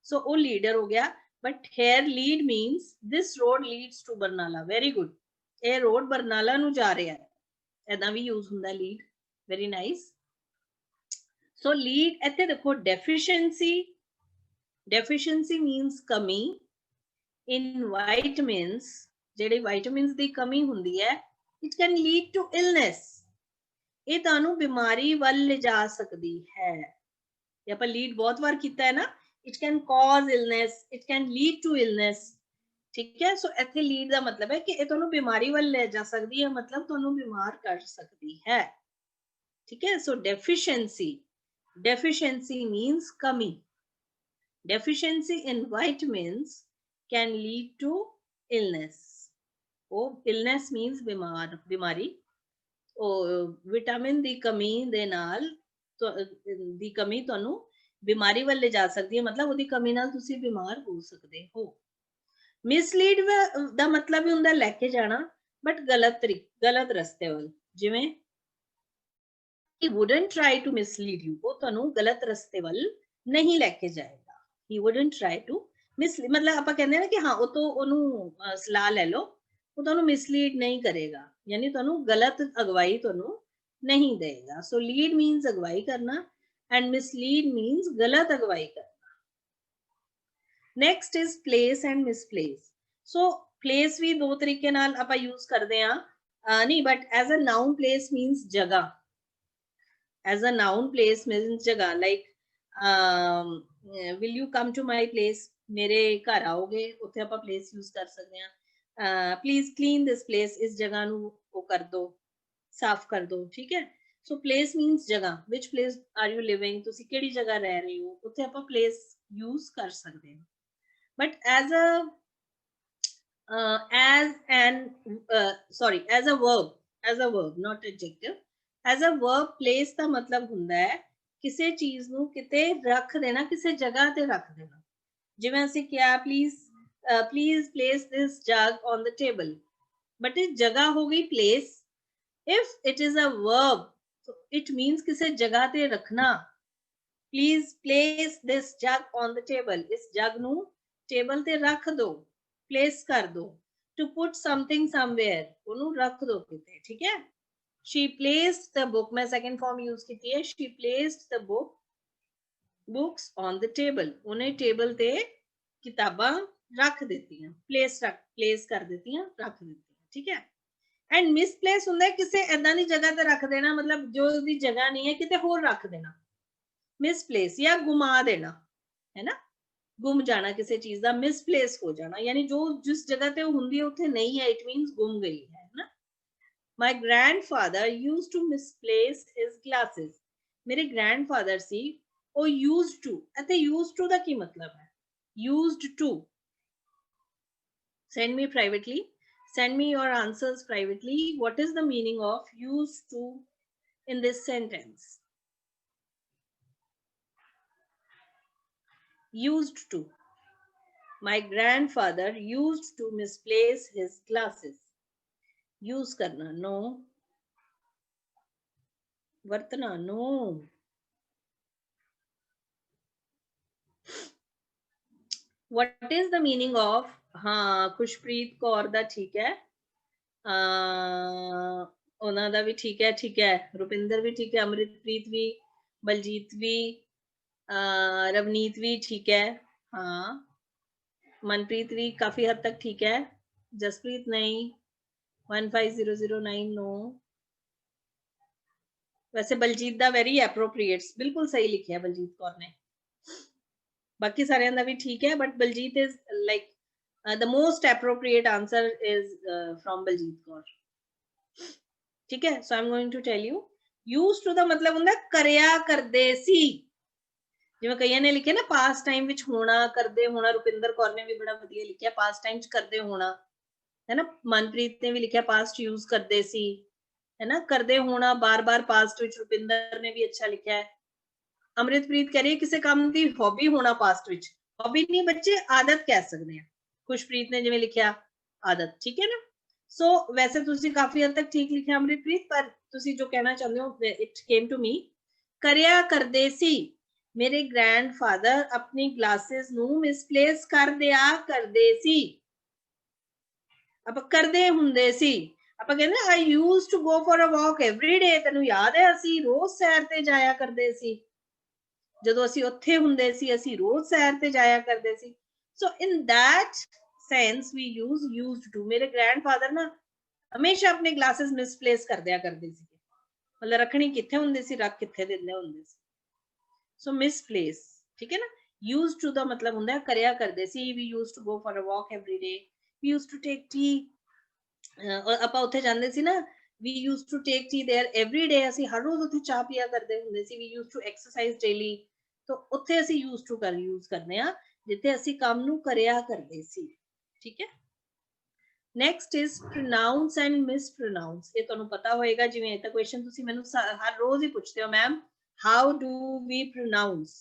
ਸੋ ਉਹ ਲੀਡਰ ਹੋ ਗਿਆ। But here lead means this road leads to Barnala. Very good. ਇਹ ਰੋਡ ਬਰਨਾਲਾ ਨੂੰ ਜਾ ਰਿਹਾ ਹੈ, ਐਦਾਂ ਵੀ ਯੂਜ਼ ਹੁੰਦਾ lead. Very nice. So lead ਇੱਥੇ ਦੇਖੋ deficiency means ਕਮੀ। in vitamins ਜਿਹੜੇ vitamins ਦੀ ਕਮੀ ਹੁੰਦੀ ਹੈ, it can lead to illness। ਇਹ ਤੁਹਾਨੂੰ ਬਿਮਾਰੀ ਵੱਲ ਲਿਜਾ ਸਕਦੀ ਹੈ। ਇਹ ਆਪਾਂ lead ਬਹੁਤ ਵਾਰ ਕੀਤਾ ਹੈ ਨਾ। it can cause illness, it can lead to illness। ਠੀਕ ਹੈ। ਸੋ ਇੱਥੇ lead ਦਾ ਮਤਲਬ ਹੈ ਕਿ ਇਹ ਤੁਹਾਨੂੰ ਬਿਮਾਰੀ ਵੱਲ ਲੈ ਜਾ ਸਕਦੀ ਹੈ, ਮਤਲਬ ਤੁਹਾਨੂੰ ਬਿਮਾਰ ਕਰ ਸਕਦੀ ਹੈ। ਠੀਕ ਹੈ। ਸੋ deficiency means kami। Deficiency in vitamins can lead to illness। Oh, illness means बीमारी। विटामिन दी कमी दे नाल दी कमी तुहानू बीमारी वाल ले जा सकती है, मतलब उदी कमी नाल तुसी बीमार हो सकते हो। मिसलीड दा मतलब ही हुंदा लेके जाना, बट गलत रस्ते वाल। जिवें he wouldn't try to mislead you। वो तुहानू गलत रस्ते वाल नहीं लेके जाएगा। he wouldn't try to mislead मतलब आपां कहंदे ना कि हाँ वो तो ओनू सलाह ले लो, वो तुहानू मिसलीड नहीं करेगा, यानी तुहानू गलत अगवाई तुहानू नहीं देगा। सो लीड मीन्स अगवाई करना एंड मिसलीड मीन्स गलत अगवाई करना। Next is place and misplace. So place भी दो तरीके नाल आपां यूज करदे आ, नहीं but as a noun place means जगह। As a noun, place means जगह, like will you come to my place, मेरे घर आओगे, ਉੱਥੇ ਆਪਾਂ place use कर सकते हैं। please clean this place, इस जगह ਨੂੰ वो कर दो, साफ कर दो, ठीक है। so place means जगह, which place are you living, ਤੁਸੀਂ ਕਿਹੜੀ ਜਗ੍ਹਾ ਰਹਿ ਰਹੇ ਹੋ, ਉੱਥੇ ਆਪਾਂ place use ਕਰ ਸਕਦੇ ਹਾਂ। but as a verb not adjective, as a verb place ਦਾ ਮਤਲਬ ਹੁੰਦਾ ਹੈ ਕਿਸੇ ਚੀਜ਼ ਨੂੰ ਕਿਤੇ ਰੱਖ ਦੇਣਾ, ਕਿਸੇ ਜਗ੍ਹਾ ਤੇ ਰੱਖ ਦੇਣਾ। ਜਿਵੇਂ ਅਸੀਂ ਕਿਹਾ please place this jug on the table, but ਇਹ ਜਗ੍ਹਾ ਹੋ ਗਈ place। if it is a verb, so it means ਕਿਸੇ ਜਗ੍ਹਾ ਤੇ ਰੱਖਣਾ। please place this jug on the table, ਇਸ ਜਗ ਨੂੰ ਟੇਬਲ ਤੇ ਰੱਖ ਦੋ, place ਕਰ ਦੋ। to put something somewhere, ਉਹਨੂੰ ਰੱਖ ਦੋ ਕਿਤੇ, ਠੀਕ ਹੈ। she placed the book, मैं second form use ਕੀਤੀ ਹੈ, she placed the books on the table, ਉਹਨੇ ਟੇਬਲ ਤੇ ਕਿਤਾਬਾਂ ਰੱਖ ਦਿੱਤੀਆਂ, place ਕਰ ਦਿੱਤੀਆਂ, ਰੱਖ ਦਿੱਤੀਆਂ, ਠੀਕ ਹੈ। and misplace ਹੁੰਦਾ ਹੈ ਕਿਸੇ ਏਦਾਂ ਦੀ ਜਗ੍ਹਾ ਤੇ ਰੱਖ ਦੇਣਾ, ਮਤਲਬ ਜੋ ਉਹਦੀ ਜਗ੍ਹਾ ਨਹੀਂ ਹੈ ਕਿਤੇ ਹੋਰ ਰੱਖ ਦੇਣਾ, misplace ਜਾਂ ਗੁਮਾ ਦੇਣਾ, ਹੈ ਨਾ। ਗੁੰਮ ਜਾਣਾ ਕਿਸੇ ਚੀਜ਼ ਦਾ, misplace ਹੋ ਜਾਣਾ, ਯਾਨੀ ਜੋ ਜਿਸ ਜਗ੍ਹਾ ਤੇ ਉਹ ਹੁੰਦੀ ਹੈ ਉੱਥੇ ਨਹੀਂ ਹੈ, it means ਗੁੰਮ ਗਈ ਹੈ ਨਾ। my grandfather used to misplace his glasses, ਮੇਰੇ grandfather ਸੀ ਉਹ used to, ਅਤੇ used to ਦਾ ਕੀ ਮਤਲਬ ਹੈ, used to। send me privately, send me your answers privately, what is the meaning of used to in this sentence? used to, my grandfather used to misplace his glasses, use करना, no, वरतना, no, what is the meaning of, हाँ खुशप्रीत कौर दा ठीक है, ਉਹਨਾਂ ਦਾ ਵੀ ਠੀਕ ਹੈ, ਠੀਕ ਹੈ, ਰੁਪਿੰਦਰ ਵੀ ਠੀਕ ਹੈ, ਅਮਰਿਤਪ੍ਰੀਤ ਵੀ, ਬਲਜੀਤ ਵੀ, रवनीत भी ठीक है, हाँ, मनप्रीत भी काफी हद तक ठीक है, जसप्रीत नहीं, 15009 नो। वैसे बलजीत दा वेरी एप्रोप्रिएट, बिल्कुल सही लिखा है बलजीत कौर ने, बाकी सारे दा भी ठीक है, but Baljit is like the most appropriate answer is from Baljit Kaur, ठीक है। So I am going to tell you, used to दा मतलब हुंदा करया करदे सी, ਜਿਵੇਂ ਕਈਆਂ ਨੇ ਲਿਖਿਆ ਨਾ ਪਾਸਟ ਟਾਈਮ ਵਿੱਚ ਹੋਣਾ, ਕਰਦੇ ਹੋਣਾ, ਰੁਪਿੰਦਰ ਕੌਰ ਨੇ ਵੀ ਬੜਾ ਵਧੀਆ ਲਿਖਿਆ ਪਾਸਟ ਟਾਈਮ ਚ ਕਰਦੇ ਹੋਣਾ, ਹੈ ਨਾ। ਮਨਪ੍ਰੀਤ ਨੇ ਵੀ ਲਿਖਿਆ ਪਾਸਟ ਯੂਜ਼ ਕਰਦੇ ਸੀ, ਹੈ ਨਾ, ਕਰਦੇ ਹੋਣਾ ਬਾਰ-ਬਾਰ ਪਾਸਟ ਵਿੱਚ, ਰੁਪਿੰਦਰ ਨੇ ਵੀ ਅੱਛਾ ਲਿਖਿਆ ਹੈ। ਅਮਰਿਤਪ੍ਰੀਤ ਕਹਿ ਰਹੀ ਹੈ ਕਿਸੇ ਕੰਮ ਦੀ ਹੌਬੀ ਹੋਣਾ ਪਾਸਟ ਵਿੱਚ, ਹੌਬੀ ਨਹੀਂ ਬੱਚੇ ਆਦਤ ਕਹਿ ਸਕਦੇ ਆ। ਖੁਸ਼ਪ੍ਰੀਤ ਨੇ ਜਿਵੇਂ ਲਿਖਿਆ ਆਦਤ, ਠੀਕ ਹੈ ਨਾ। ਸੋ ਵੈਸੇ ਤੁਸੀਂ ਕਾਫੀ ਹੱਦ ਤੱਕ ਠੀਕ ਲਿਖਿਆ ਅਮਰਿਤਪ੍ਰੀਤ, ਪਰ ਤੁਸੀਂ ਜੋ ਕਹਿਣਾ ਚਾਹੁੰਦੇ ਹੋ ਇਟ ਕੇਮ ਟੂ ਮੀ, ਕਰਿਆ ਕਰਦੇ ਸੀ, ਮੇਰੇ ਗ੍ਰੈਂਡਫਾਦਰ ਆਪਣੀ ਗਲਾਸਿਸ ਨੂੰ ਮਿਸਪਲੇਸ ਕਰ ਦਿਆ ਕਰਦੇ ਸੀ, ਆਪਾਂ ਕਰਦੇ ਹੁੰਦੇ ਸੀ, ਆਪਾਂ ਕਹਿੰਦੇ I used to go for a walk every day, ਤੈਨੂੰ ਯਾਦ ਹੈ ਅਸੀਂ ਰੋਜ਼ ਸੈਰ ਤੇ ਜਾਇਆ ਕਰਦੇ ਸੀ, ਜਦੋਂ ਅਸੀਂ ਉੱਥੇ ਹੁੰਦੇ ਸੀ ਅਸੀਂ ਰੋਜ਼ ਸੈਰ ਤੇ ਜਾਇਆ ਕਰਦੇ ਸੀ। so in that sense we use used to, ਮੇਰੇ ਗ੍ਰੈਂਡਫਾਦਰ ਨਾ ਹਮੇਸ਼ਾ ਆਪਣੇ ਗਲਾਸਿਸ ਮਿਸਪਲੇਸ ਕਰ ਦਿਆ ਕਰਦੇ ਸੀ, ਮਤਲਬ ਰੱਖਣੀ ਕਿੱਥੇ ਹੁੰਦੀ ਸੀ, ਰੱਖ ਕਿੱਥੇ ਦਿੰਦੇ ਹੁੰਦੇ ਸੀ। so misplace, ठीक है ना। used to ਦਾ ਮਤਲਬ ਹੁੰਦਾ ਹੈ ਕਰਿਆ ਕਰਦੇ ਸੀ, we used to go for a walk every day, we used to take tea, ਆਪਾਂ ਉੱਥੇ ਜਾਂਦੇ ਸੀ ਨਾ, we used to take tea there every day, ਅਸੀਂ ਹਰ ਰੋਜ਼ ਉੱਥੇ ਚਾਹ ਪੀਆ ਕਰਦੇ ਹੁੰਦੇ ਸੀ, we used to exercise daily, ਤਾਂ ਉੱਥੇ ਅਸੀਂ used to use ਕਰਦੇ ਆ ਜਿੱਥੇ ਅਸੀਂ ਕੰਮ ਨੂੰ ਕਰਿਆ ਕਰਦੇ ਸੀ, ਠੀਕ ਹੈ। next is pronounce and mispronounce, ਇਹ ਤੁਹਾਨੂੰ ਪਤਾ ਹੋਏਗਾ, ਜਿਵੇਂ ਇਹ ਤਾਂ ਕੁਐਸਚਨ ਤੁਸੀਂ ਮੈਨੂੰ ਹਰ ਰੋਜ਼ ਹੀ ਪੁੱਛਦੇ ਹੋ ma'am, how do we pronounce,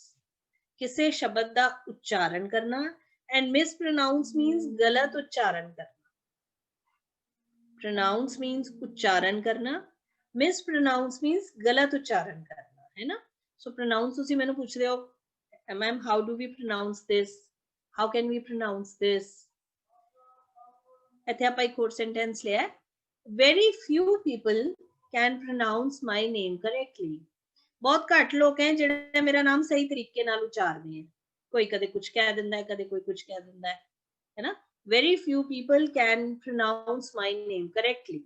ਕਿਸੇ ਸ਼ਬਦ ਦਾ ਉਚਾਰਨ ਕਰਨਾ, and mispronounce means ਗਲਤ ਉਚਾਰਨ ਕਰਨਾ। pronounce means ਉਚਾਰਨ ਕਰਨਾ, mispronounce means ਗਲਤ ਉਚਾਰਨ ਕਰਨਾ, ਹੈ ਨਾ। so pronounce ਤੁਸੀਂ ਮੈਨੂੰ ਪੁੱਛਦੇ ਹੋ ma'am how do we pronounce this, how can we pronounce this, ਇੱਥੇ ਆਪਾਂ ਇੱਕ ਹੋਰ sentence ਲਿਆ, very few people can pronounce my name correctly, ਬਹੁਤ ਘੱਟ ਲੋਕ ਹੈ ਜਿਹੜੇ ਮੇਰਾ ਨਾਮ ਸਹੀ ਤਰੀਕੇ ਨਾਲ ਉਚਾਰਦੇ ਹੈ, ਕੋਈ ਕਦੇ ਕੁਝ ਕਹਿ ਦਿੰਦਾ ਹੈ, ਕਦੇ ਕੋਈ ਕੁਝ ਕਹਿ ਦਿੰਦਾ ਹੈ ਨਾ। very few people can pronounce my name correctly,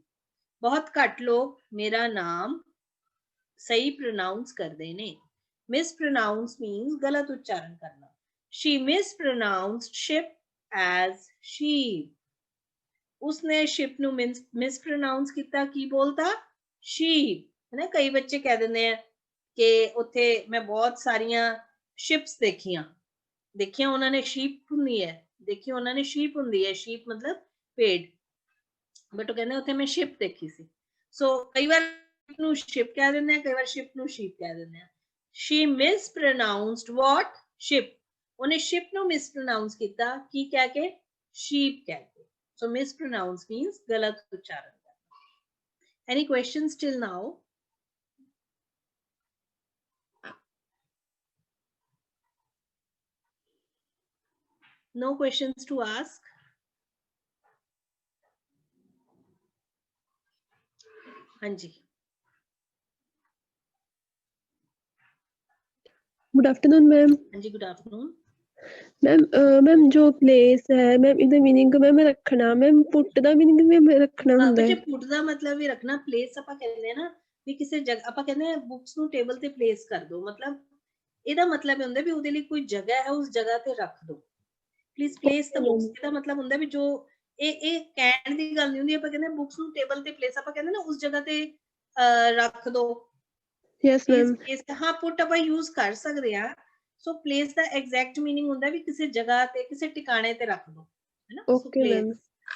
ਬਹੁਤ ਘੱਟ ਲੋਕ ਮੇਰਾ ਨਾਮ सही प्रोनाउंस करदे ने। मिसप्रोनाउंस मींस गलत उच्चारण करना। She mispronounced ship as sheep। उसने शिप नु मिसप्रोनाउंस किया, की बोलता शीप, है ना। कई बच्चे कह देंगे हैं कि उत्थे मैं बहुत सारियां शिप्स देखियां उन्होंने शीप हुंदी है, देखी उन्होंने शीप हुंदी है, शीप मतलब पेड़, बट वो कहते उत्थे मैं शिप देखी सी। सो कई बार नु शिप कह देंगे, कई बार शिप नु शीप कह देंगे। शी mispronounced what ship, उन्हें शिप नु मिसप्रोनाउंस किया, की कह के शीप कह के। So mispronounce means galat uchcharan karna. Any questions till now? No questions to ask? Hanji. Good afternoon, ma'am. Hanji, good afternoon. Ma'am जो प्लेस है मैम ਇਹਦਾ मीनिंग मैम ਰੱਖਣਾ मैम ਪੁੱਟ ਦਾ मीनिंग मैम ਰੱਖਣਾ ਹੁੰਦਾ ਬੱਚੇ ਹੈ। ਪੁੱਟ ਦਾ ਮਤਲਬ ਵੀ ਰੱਖਣਾ, ਪਲੇਸ ਆਪਾਂ ਕਹਿੰਦੇ ਆ ਨਾ ਵੀ ਕਿਸੇ ਜਗ੍ਹਾ, ਆਪਾਂ ਕਹਿੰਦੇ ਆ ਬੁక్స్ ਨੂੰ ਟੇਬਲ ਤੇ ਪਲੇਸ ਕਰ ਦਿਓ, ਮਤਲਬ ਇਹਦਾ ਮਤਲਬ ਇਹ ਹੁੰਦਾ ਵੀ ਉਹਦੇ ਲਈ ਕੋਈ ਜਗ੍ਹਾ ਹੈ, ਉਸ ਜਗ੍ਹਾ ਤੇ ਰੱਖ ਦਿਓ। ਪਲੀਜ਼ ਪਲੇਸ ਦ ਬੁక్స్, ਇਹਦਾ ਮਤਲਬ ਹੁੰਦਾ ਵੀ ਜੋ ਇਹ ਕਹਿਣ ਦੀ ਗੱਲ ਨਹੀਂ ਹੁੰਦੀ, ਆਪਾਂ ਕਹਿੰਦੇ ਬੁక్స్ ਨੂੰ ਟੇਬਲ ਤੇ ਪਲੇਸ, ਆਪਾਂ ਕਹਿੰਦੇ ਨਾ ਉਸ ਜਗ੍ਹਾ ਤੇ ਰੱਖ ਦਿਓ। Yes ma'am. ਹਾਂ ਪੁੱਟ ਆਪਾਂ ਯੂਜ਼ ਕਰ ਸਕਦੇ ਆ। ਸੋ ਪਲੇਸ ਦਾ ਐਗਜ਼ੈਕਟ मीनिंग ਹੁੰਦਾ ਵੀ ਕਿਸੇ ਜਗ੍ਹਾ ਤੇ, ਕਿਸੇ ਟਿਕਾਣੇ ਤੇ ਰੱਖ ਦੋ, ਹੈ ਨਾ। Okay ma'am.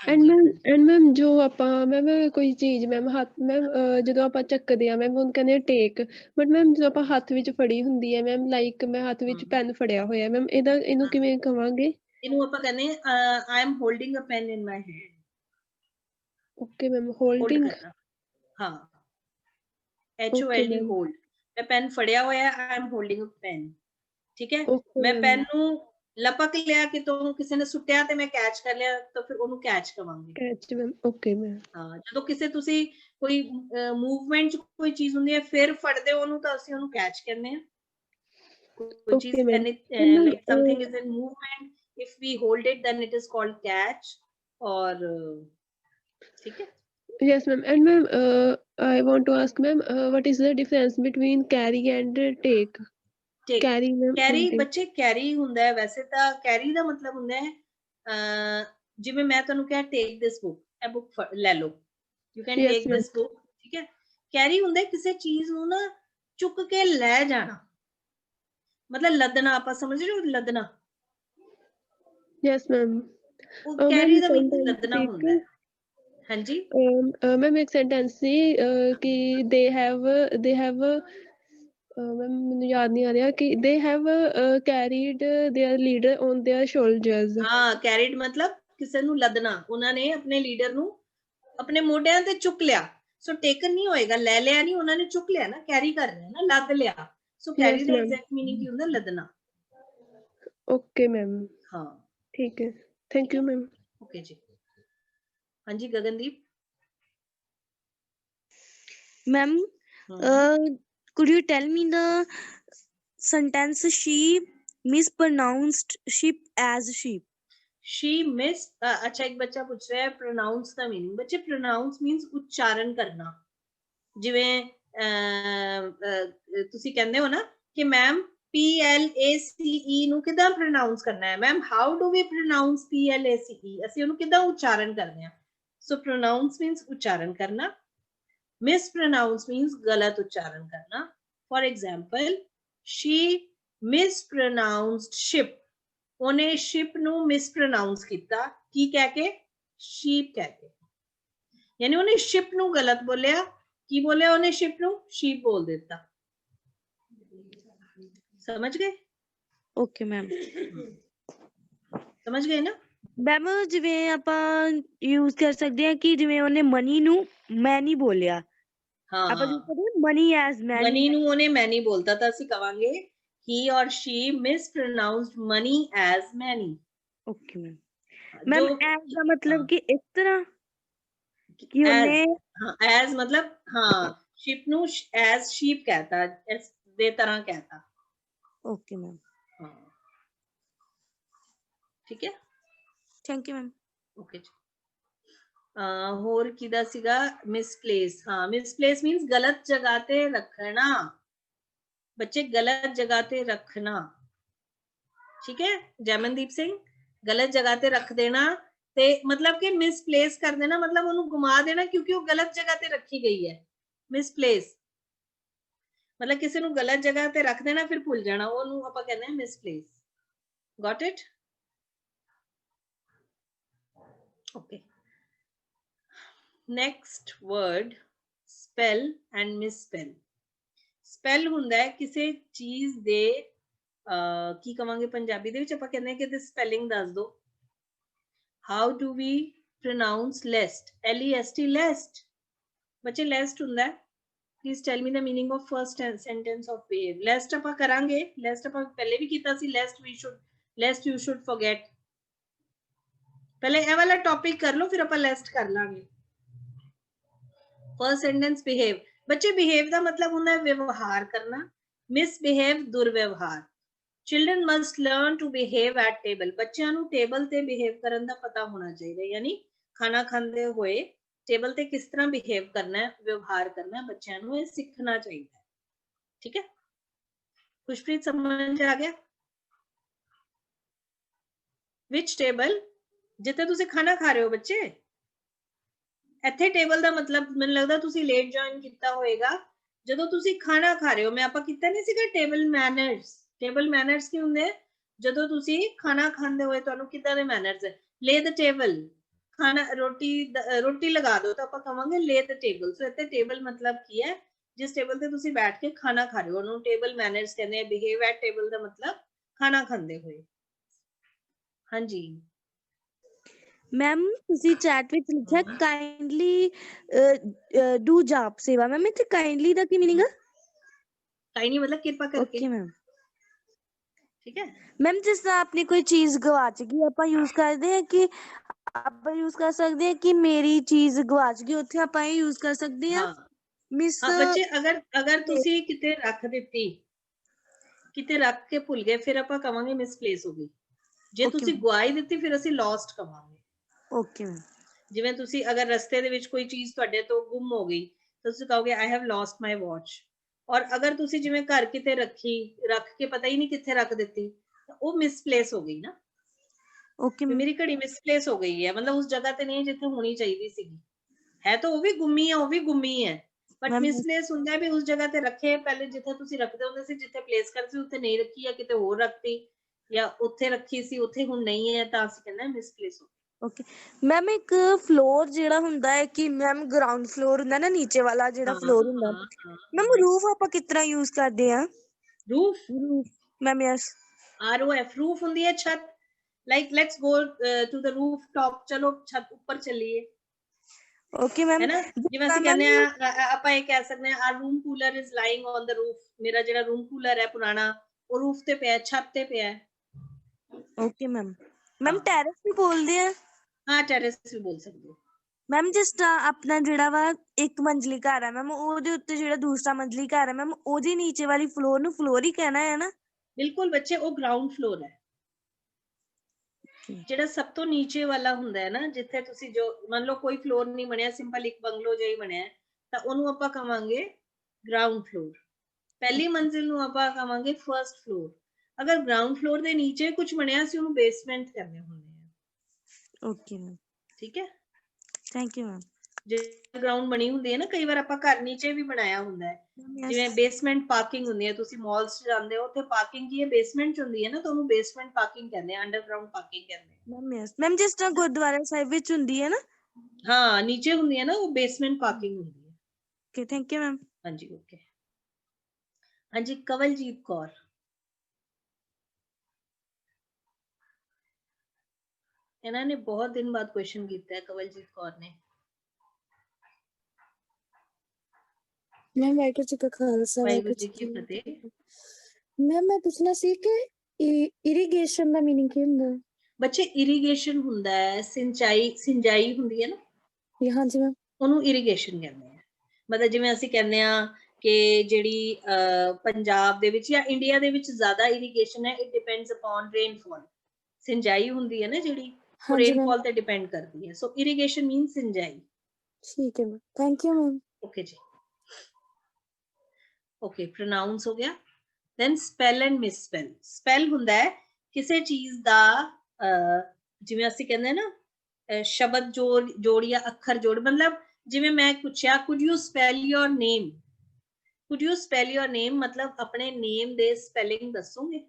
ਐਂਡ ਮੈਮ ਜੋ ਆਪਾਂ ਮੈਮ ਕੋਈ ਚੀਜ਼ ਮੈਮ ਹੱਥ ਮੈਮ ਜਦੋਂ ਆਪਾਂ ਚੱਕਦੇ ਆ ਮੈਮ ਉਹਨੂੰ ਕਹਿੰਦੇ ਆ ਟੇਕ, ਬਟ ਮੈਮ ਜਦੋਂ ਆਪਾਂ ਹੱਥ ਵਿੱਚ ਫੜੀ ਹੁੰਦੀ ਹੈ ਮੈਮ, ਲਾਈਕ ਮੈਂ ਹੱਥ ਵਿੱਚ ਪੈਨ ਫੜਿਆ ਹੋਇਆ ਮੈਮ, ਇਹਨੂੰ ਕਿਵੇਂ ਕਵਾਂਗੇ? ਇਹਨੂੰ ਆਪਾਂ ਕਹਿੰਦੇ I am holding a pen in my hand. Okay ma'am, holding. ਹਾਂ, HOLD ਹੋਲਡ। ਮੈਂ ਪੈਨ ਫੜਿਆ ਹੋਇਆ, I am holding a pen, ਠੀਕ ਹੈ। ਮੈਂ ਪੈਨ ਨੂੰ ਲਪਕ ਲਿਆ ਕਿਤੋਂ, ਕਿਸੇ ਨੇ ਸੁੱਟਿਆ ਤੇ ਮੈਂ ਕੈਚ ਕਰ ਲਿਆ, ਤਾਂ ਫਿਰ ਉਹਨੂੰ ਕੈਚ ਕਵਾਂਗੇ। Catch ma'am, okay ma'am. ਹਾਂ, ਜਦੋਂ ਕਿਸੇ ਤੁਸੀਂ ਕੋਈ ਮੂਵਮੈਂਟ ਚ ਕੋਈ ਚੀਜ਼ ਹੁੰਦੀ ਹੈ ਫਿਰ ਫੜਦੇ ਹੋ ਉਹਨੂੰ, ਤਾਂ ਅਸੀਂ ਉਹਨੂੰ ਕੈਚ ਕਹਿੰਦੇ ਆ। ਕੋਈ ਚੀਜ਼ like something is in movement, if we hold it then it is called catch, or ठीक है। Yes ma'am, and ma'am I want to ask ma'am what is the difference between carry and take? Carry ma'am, carry ਬੱਚੇ carry ਹੁੰਦਾ ਹੈ, ਵੈਸੇ ਤਾਂ carry ਦਾ ਮਤਲਬ ਹੁੰਦਾ ਹੈ ਜਿਵੇਂ ਮੈਂ ਤੁਹਾਨੂੰ ਕਿਹਾ take this book, ਇਹ book ਲੈ ਲਓ, you can take this book, ਠੀਕ ਹੈ। carry ਹੁੰਦਾ ਕਿਸੇ ਚੀਜ਼ ਨੂੰ ਨਾ ਚੁੱਕ ਕੇ ਲੈ ਜਾਣਾ, मतलब लदना, आप समझ रहे हो लदना। यस मैम, कैरी दा मीनिंग लदना ਹੁੰਦਾ ਹੈ। ਹਾਂਜੀ मैम एक सेंटेंस ਸੀ ਕਿ they have मैम ਮੈਨੂੰ याद नहीं आ रहा कि they have carried their leader on their shoulders। हाँ, carried मतलब ਕਿਸੇ ਨੂੰ ਲਦਨਾ, ਉਹਨਾਂ ਨੇ ਆਪਣੇ ਲੀਡਰ ਨੂੰ ਆਪਣੇ ਮੋਢਿਆਂ ਤੇ ਚੁੱਕ ਲਿਆ। ਸੋ ਟੇਕਨ ਨਹੀਂ ਹੋਏਗਾ, ਲੈ ਲਿਆ ਨਹੀਂ, ਉਹਨਾਂ ਨੇ ਚੁੱਕ ਲਿਆ ਨਾ, ਕੈਰੀ ਕਰ ਰਹੇ ਨਾ, ਲੱਦ ਲਿਆ। ਸੋ ਕੈਰੀ ਦਾ ਐਗਜ਼ੈਕਟ मीनिंग ਕੀ ਹੁੰਦਾ? ਲਦਨਾ। ओके मैम, हाँ ठीक है, थैंक यू मैम। ओके जी। हाँ जी Gagandeep ma'am, could you tell me the sentence she mispronounced sheep as sheep? she miss अच्छा, एक बच्चा पूछ रहा है प्रोनाउंस का मीनिंग। बच्चे प्रोनाउंस मीन्स उच्चारण करना। जिवें ਤੁਸੀਂ ਕਹਿੰਦੇ ਹੋ ਨਾ ਕਿ ਮੈਮ PLACE ਨੂੰ ਕਿਦਾਂ ਪ੍ਰੋਨਾਉਂਸ ਕਰਨਾ ਹੈ? Ma'am how do we pronounce PLACE? ਅਸੀਂ ਉਹਨੂੰ ਕਿਦਾਂ ਉਚਾਰਨ ਕਰਦੇ ਹਾਂ? ਸੋ ਪ੍ਰੋਨਾਉਂਸ ਮੀਨਸ ਉਚਾਰਨ ਕਰਨਾ, ਮਿਸਪ੍ਰੋਨਾਉਂਸ ਮੀਨਸ ਗਲਤ ਉਚਾਰਨ ਕਰਨਾ। For example, she mispronounced ship, ਉਹਨੇ ਸ਼ਿਪ ਨੂੰ ਮਿਸਪ੍ਰੋਨਾਉਂਸ ਕੀਤਾ, ਕੀ ਕਹਿ ਕੇ? ਸ਼ੀਪ ਕਹਿ ਕੇ। यानी ਉਹਨੇ ਸ਼ਿਪ ਨੂੰ ਗਲਤ ਬੋਲਿਆ। ਕੀ ਬੋਲਿਆ ਉਹਨੇ? ਸ਼ਿਪ ਨੂੰ ਸ਼ੀਪ ਬੋਲ ਦਿੱਤਾ। ਸਮਝ ਗਏ? ਓਕੇ ਮੈਮ, ਸਮਝ ਗਏ ਨਾ ਮੈਮ? ਜਿਵੇਂ ਆਪਾਂ ਯੂਜ਼ ਕਰ ਸਕਦੇ ਹਾਂ ਕਿ ਜਿਵੇਂ ਉਹਨੇ ਮਨੀ ਨੂੰ ਮੈਂ ਨਹੀਂ ਬੋਲਿਆ, ਆਪਾਂ ਯੂਜ਼ ਕਰਦੇ ਹਾਂ ਮਨੀ ਐਜ਼ ਮੈਨੀ। ਮਨੀ ਨੂੰ ਉਹਨੇ ਮੈਂ ਨਹੀਂ ਬੋਲਤਾ, ਤਾਂ ਅਸੀਂ ਕਵਾਂਗੇ he or she mispronounced money as many। Okay ma'am. Ma'am as ਦਾ ਮਤਲਬ ਕਿ ਇਸ ਤਰ੍ਹਾਂ कि ਉਹਨੇ as मतलब हाँ, शिप ਨੂੰ as sheep कहता, इस दे तरह कहता। ओके मैम, हाँ ठीक है, थैंक यू मैम। ओके जी। ਹੋਰ ਕਿਹਦਾ ਸੀਗਾ? ਮਿਸਪਲੇਸ। हाँ, मिसप्लेस मीन्स गलत जगह ते रखना। बच्चे गलत जगह ते रखना, ठीक है जैमनदीप सिंह? गलत जगह ते रख देना ते मतलब कि मिसप्लेस कर देना, मतलब ਉਹਨੂੰ घुमा देना क्योंकि वो गलत जगह ते रखी गई है। मिसप्लेस मतलब किसी ਨੂੰ गलत जगह ते रख देना फिर भूल जाना, ਉਹਨੂੰ ਆਪਾਂ ਕਹਿੰਦੇ ਆ misplace. Got it? Okay, next word spell and misspell. Spell ਹੁੰਦਾ ਹੈ ਕਿਸੇ ਚੀਜ਼ ਦੇ ਕੀ ਕਵਾਂਗੇ ਪੰਜਾਬੀ ਦੇ ਵਿੱਚ, ਆਪਾਂ ਕਹਿੰਦੇ ਆ ਕਿ ਇਹਦੀ ਸਪੈਲਿੰਗ ਦੱਸ ਦਿਓ। How do we pronounce lest? LEST, lest. ਬੱਚੇ ਲੈਸਟ ਹੁੰਦਾ ਹੈ। Please tell me the meaning of first sentence of behave. Lest ਆਪਾਂ ਕਰਾਂਗੇ, ਲੈਸਟ ਆਪਾਂ ਪਹਿਲੇ ਵੀ ਕੀਤਾ ਸੀ। Lest we should, lest you should forget. ਪਹਿਲੇ ਇਹ ਵਾਲਾ ਟੌਪਿਕ ਕਰ ਲਓ, ਫਿਰ ਆਪਾਂ ਲੈਸਟ ਕਰ ਲਾਂਗੇ। First sentence behave. बच्चे बिहेव का मतलब होता है व्यवहार करना, मिसबिहेव दुर्व्यवहार। Children must learn to behave at table. बच्चों को टेबल ते बिहेव करने का पता होना चाहिए, यानी खाना खाते हुए टेबल ते किस तरह बिहेव करना है, व्यवहार करना है, बच्चों को ये सीखना चाहिए। ठीक है, खुशप्रीत समझ आ गया? विच टेबल? जिथे तुसी खाना खा रहे हो बच्चे, ਇੱਥੇ ਟੇਬਲ ਦਾ ਮਤਲਬ ਮੈਨੂੰ ਲੱਗਦਾ ਤੁਸੀਂ ਲੇਟ ਜੁਆਇਨ ਕੀਤਾ ਹੋਏਗਾ। ਜਦੋਂ ਤੁਸੀਂ ਖਾਣਾ ਖਾ ਰਹੇ ਹੋ, ਮੈਂ ਆਪਾਂ ਕੀਤਾ ਨਹੀਂ ਸੀਗਾ ਟੇਬਲ ਮੈਨਰਸ। ਟੇਬਲ ਮੈਨਰਸ ਕੀ ਹੁੰਦੇ? ਜਦੋਂ ਤੁਸੀਂ ਖਾਣਾ ਖਾਂਦੇ ਹੋਏ ਤੁਹਾਨੂੰ ਕਿੱਦਾਂ ਦੇ ਮੈਨਰਸ ਹੈ? ਲੇ ਦ ਟੇਬਲ, ਖਾਣਾ ਰੋਟੀ ਲਗਾ ਦਿਓ ਤਾਂ ਆਪਾਂ ਕਵਾਂਗੇ ਲੇ ਦ ਟੇਬਲ। ਸੋ ਇੱਥੇ ਟੇਬਲ ਮਤਲਬ ਕੀ ਹੈ? ਜਿਸ ਟੇਬਲ ਤੇ ਤੁਸੀਂ ਬੈਠ ਕੇ ਖਾਣਾ ਖਾ ਰਹੇ ਹੋ ਉਹਨੂੰ ਟੇਬਲ ਮੈਨਰਸ ਕਹਿੰਦੇ ਆ। ਬਿਹੇਵ ਐਟ ਟੇਬਲ ਦਾ ਮਤਲਬ ਖਾਣਾ ਖਾਂਦੇ ਹੋਏ। ਹਾਂਜੀ मैम ਤੁਸੀਂ ਚੈਟ ਵਿੱਚ ਲਿਖਿਆ ਕਾਈਂਡਲੀ ਡੂ ਜਾਪ ਸੇਵਾ। ਮੈਮ ਇੱਥੇ ਕਾਈਂਡਲੀ ਦਾ ਕੀ ਮੀਨਿੰਗ ਹੈ? ਕਾਈਂਡਲੀ मतलब कृपा करके। Okay ma'am. ठीक है मैम जिस तरह आपने कोई चीज गवाच गई, ਆਪਾਂ यूज ਕਰਦੇ ਹਾਂ ਕਿ ਆਪਾਂ यूज कर सकते हैं कि मेरी चीज गवाच गई, ਉੱਥੇ ਆਪਾਂ ਇਹ यूज कर सकते हैं मिस। हाँ बच्चे अगर ਤੁਸੀਂ ਕਿਤੇ ਰੱਖ ਦਿੱਤੀ, ਕਿਤੇ ਰੱਖ ਕੇ ਭੁੱਲ ਗਏ, ਫਿਰ ਆਪਾਂ ਕਵਾਂਗੇ ਮਿਸਪਲੇਸ ਹੋ ਗਈ। ਜੇ ਤੁਸੀਂ ਗਵਾਈ ਦਿੱਤੀ ਫਿਰ ਅਸੀਂ ਲੌਸਟ ਕਵਾਂਗੇ। Okay ma'am. ਜਿਵੇਂ ਤੁਸੀਂ ਅਗਰ ਰਸਤੇ ਦੇ ਵਿੱਚ ਕੋਈ ਚੀਜ਼ ਤੁਹਾਡੇ ਤੋਂ ਗੁੰਮ ਹੋ ਗਈ ਤਾਂ ਤੁਸੀਂ ਕਹੋਗੇ I have lost my watch. ਔਰ ਅਗਰ ਤੁਸੀਂ ਜਿਵੇਂ ਘਰ ਕਿਤੇ ਰੱਖ ਕੇ ਪਤਾ ਹੀ ਨਹੀਂ ਕਿੱਥੇ ਰੱਖ ਦਿੱਤੀ ਤਾਂ ਉਹ ਮਿਸਪਲੇਸ ਹੋ ਗਈ ਨਾ। ਓਕੇ ਮੇਰੀ ਘੜੀ ਮਿਸਪਲੇਸ ਹੋ ਗਈ ਹੈ, मतलब उस जगह ਤੇ ਨਹੀਂ ਜਿੱਥੇ ਹੋਣੀ ਚਾਹੀਦੀ ਸੀਗੀ। ਹੈ ਤਾਂ ਉਹ ਵੀ ਗੁੰਮੀ ਹੈ, ਉਹ ਵੀ ਗੁੰਮੀ ਹੈ, ਬਟ ਮਿਸਪਲੇਸ ਹੁੰਦਾ ਹੈ ਵੀ ਉਸ ਜਗ੍ਹਾ ਤੇ ਰੱਖੇ ਪਹਿਲੇ ਜਿੱਥੇ ਤੁਸੀਂ ਰੱਖਦੇ ਹੁੰਦੇ ਸੀ, ਜਿੱਥੇ ਪਲੇਸ ਕਰਦੇ ਸੀ ਉੱਥੇ ਨਹੀਂ ਰੱਖੀ, ਜਾਂ ਕਿਤੇ ਹੋਰ ਰੱਖਤੀ, ਜਾਂ ਉੱਥੇ ਰੱਖੀ ਸੀ ਉੱਥੇ ਹੁਣ ਨਹੀਂ ਹੈ, ਤਾਂ ਅਸੀਂ ਕਹਿੰਦੇ ਮਿਸਪਲੇਸ ਹੋ। ਓਕੇ ਮੈਮ ਇੱਕ ਫਲੋਰ ਜਿਹੜਾ ਹੁੰਦਾ ਹੈ ਕਿ ਮੈਮ ਗਰਾਊਂਡ ਫਲੋਰ ਹੁੰਦਾ ਨਾ, ਨੀਚੇ ਵਾਲਾ ਜਿਹੜਾ ਫਲੋਰ ਹੁੰਦਾ, ਮੈਮ ਰੂਫ ਆਪਾਂ ਕਿਸ ਤਰ੍ਹਾਂ ਯੂਜ਼ ਕਰਦੇ ਆ? Roof ma'am yes, ROF roof ਹੁੰਦੀ ਹੈ ਛੱਤ। Like let's go to the roof top, चलो छत ऊपर चलिए। Okay ma'am. है ना, जिवें ਅਸੀਂ ਕਹਿੰਦੇ ਆ ਆਪਾਂ ਇਹ ਕਹਿ ਸਕਦੇ ਆ room cooler is lying on the roof. ਮੇਰਾ ਜਿਹੜਾ रूम कूलर ਹੈ ਪੁਰਾਣਾ ਉਹ ਰੂਫ ਤੇ ਪਿਆ, ਛੱਤ ਤੇ ਪਿਆ। Okay ma'am. ਮੈਮ ਟੈਰੇਸ ਵੀ ਬੋਲਦੇ ਆ? ਹਾਂ ਟੈਰੇਸ ਵੀ ਬੋਲ ਸਕਦੇ ਹੋ ਮੈਮ। ਜਿਸ ਤਰ੍ਹਾਂ ਆਪਣਾ ਜਿਹੜਾ ਵਾ ਇੱਕ ਮੰਜ਼ਲੀ ਘਰ ਹੈ ਮੈਮ, ਉਹਦੇ ਉੱਤੇ ਜਿਹੜਾ ਦੂਸਰਾ ਮੰਜ਼ਲੀ ਘਰ ਹੈ ਮੈਮ, ਉਹਦੇ ਨੀਚੇ ਵਾਲੀ ਫਲੋਰ ਨੂੰ ਫਲੋਰ ਹੀ ਕਹਿਣਾ ਹੈ ਨਾ? ਬਿਲਕੁਲ ਬੱਚੇ, ਉਹ ਗਰਾਊਂਡ ਫਲੋਰ ਹੈ। ਜਿਹੜਾ ਸਭ ਤੋਂ ਨੀਚੇ ਵਾਲਾ ਹੁੰਦਾ ਹੈ ਨਾ, ਜਿੱਥੇ ਤੁਸੀਂ ਜੋ ਮੰਨ ਲਓ ਕੋਈ ਫਲੋਰ ਨਹੀਂ ਬਣਿਆ, ਸਿੰਪਲ ਇੱਕ ਬੰਗਲੋ ਜਿਹਾ ਹੀ ਬਣਿਆ, ਤਾਂ ਉਹਨੂੰ ਆਪਾਂ ਕਵਾਂਗੇ ਗਰਾਊਂਡ ਫਲੋਰ। ਪਹਿਲੀ ਮੰਜ਼ਿਲ ਨੂੰ ਆਪਾਂ ਕਵਾਂਗੇ ਫਰਸਟ ਫਲੋਰ। ਅਗਰ ਗਰਾਊਂਡ ਫਲੋਰ ਦੇ ਨੀਚੇ ਕੁਝ ਬਣਿਆ ਸੀ ਉਹਨੂੰ ਬੇਸਮੈਂਟ ਕਹਿੰਦੇ ਹੁੰਦੇ ਆ। ਓਕੇ ਮੈਮ, ਠੀਕ ਹੈ, ਥੈਂਕ ਯੂ ਮੈਮ। ਜੇ ਗਰਾਊਂਡ ਬਣੀ ਹੁੰਦੀ ਹੈ ਨਾ, ਕਈ ਵਾਰ ਆਪਾਂ ਘਰ ਨੀਚੇ ਵੀ ਬਣਾਇਆ ਹੁੰਦਾ ਹੈ, ਜਿਵੇਂ ਬੇਸਮੈਂਟ ਪਾਰਕਿੰਗ ਹੁੰਦੀ ਹੈ। ਤੁਸੀਂ ਮਾਲਸ ਚ ਜਾਂਦੇ ਹੋ, ਉੱਥੇ ਪਾਰਕਿੰਗ ਕੀ ਹੈ, ਬੇਸਮੈਂਟ ਚ ਹੁੰਦੀ ਹੈ ਨਾ, ਤਾਂ ਉਹਨੂੰ ਬੇਸਮੈਂਟ ਪਾਰਕਿੰਗ ਕਹਿੰਦੇ ਆ, ਅੰਡਰਗਰਾਉਂਡ ਪਾਰਕਿੰਗ ਕਹਿੰਦੇ ਆ। ਮੈਮ ਯਸ ਮੈਮ, ਜਿਸ ਤਰ੍ਹਾਂ ਗੁਰਦੁਆਰਾ ਸਾਹਿਬ ਵਿੱਚ ਹੁੰਦੀ ਹੈ ਨਾ, ਹਾਂ ਨੀਚੇ ਹੁੰਦੀ ਹੈ ਨਾ, ਉਹ ਬੇਸਮੈਂਟ ਪਾਰਕਿੰਗ ਹੁੰਦੀ ਹੈ। Okay thank you ma'am. ਹਾਂਜੀ ਓਕੇ। ਹਾਂਜੀ ਕਵਲਜੀਤ ਕੌਰ। ਇਹਨਾਂ ਨੇ ਬਹੁਤ ਦਿਨ ਬਾਅਦ ਕੁਐਸਚਨ ਕੀਤਾ ਹੈ, ਕਵਲਜੀਤ ਕੌਰ ਨੇ। ਮੈਮ ਵਾਹਿਗੁਰੂ ਜੀ ਕਾ ਖਾਲਸਾ ਵਾਹਿਗੁਰੂ ਜੀ ਕੀ ਫਤਿਹ। ਮੈਮ ਮੈਂ ਪੁੱਛਣਾ ਸੀ ਕਿ ਇਰੀਗੇਸ਼ਨ ਦਾ ਮੀਨਿੰਗ ਕੀ ਹੁੰਦਾ ਹੈ? ਬੱਚੇ ਇਰੀਗੇਸ਼ਨ ਹੁੰਦਾ ਹੈ ਸਿੰਜਾਈ ਹੁੰਦੀ ਹੈ ਨਾ, ਹਾਂਜੀ ਮੈਮ, ਉਹਨੂੰ ਇਰੀਗੇਸ਼ਨ ਕਹਿੰਦੇ ਆ। ਮਤਲਬ ਜਿਵੇਂ ਅਸੀਂ ਕਹਿੰਦੇ ਆ ਕਿ ਜਿਹੜੀ ਪੰਜਾਬ ਦੇ ਵਿੱਚ ਜਾਂ ਇੰਡੀਆ ਦੇ ਵਿੱਚ ਜ਼ਿਆਦਾ ਇਰੀਗੇਸ਼ਨ ਹੈ, ਇਟ ਡਿਪੈਂਡਸ ਅਪਨ ਰੇਨਫਾਲ। ਸਿੰਜਾਈ ਹੁੰਦੀ ਹੈ ਨਾ ਜਿਹੜੀ, हाँ जी मैम। रेनफॉल ਤੇ ਡਿਪੈਂਡ ਕਰਦੀ ਹੈ। ਸੋ ਇਰੀਗੇਸ਼ਨ ਮੀਨਸ ਸਿੰਜਾਈ। ठीक है ma'am, thank you ma'am. Okay जी, ओके प्रोनाउंस हो गया। Then spell and misspell. Spell ਹੁੰਦਾ ਹੈ ਕਿਸੇ ਚੀਜ਼ ਦਾ ਜਿਵੇਂ ਅਸੀਂ ਕਹਿੰਦੇ ਨਾ ਸ਼ਬਦ ਜੋੜ ਜਾਂ ਅੱਖਰ ਜੋੜ, ਮਤਲਬ ਜਿਵੇਂ ਮੈਂ ਪੁੱਛਿਆ could you spell your name, could you spell your name ਮਤਲਬ ਆਪਣੇ ਨੇਮ ਦੇ ਸਪੈਲਿੰਗ ਦੱਸੋਗੇ।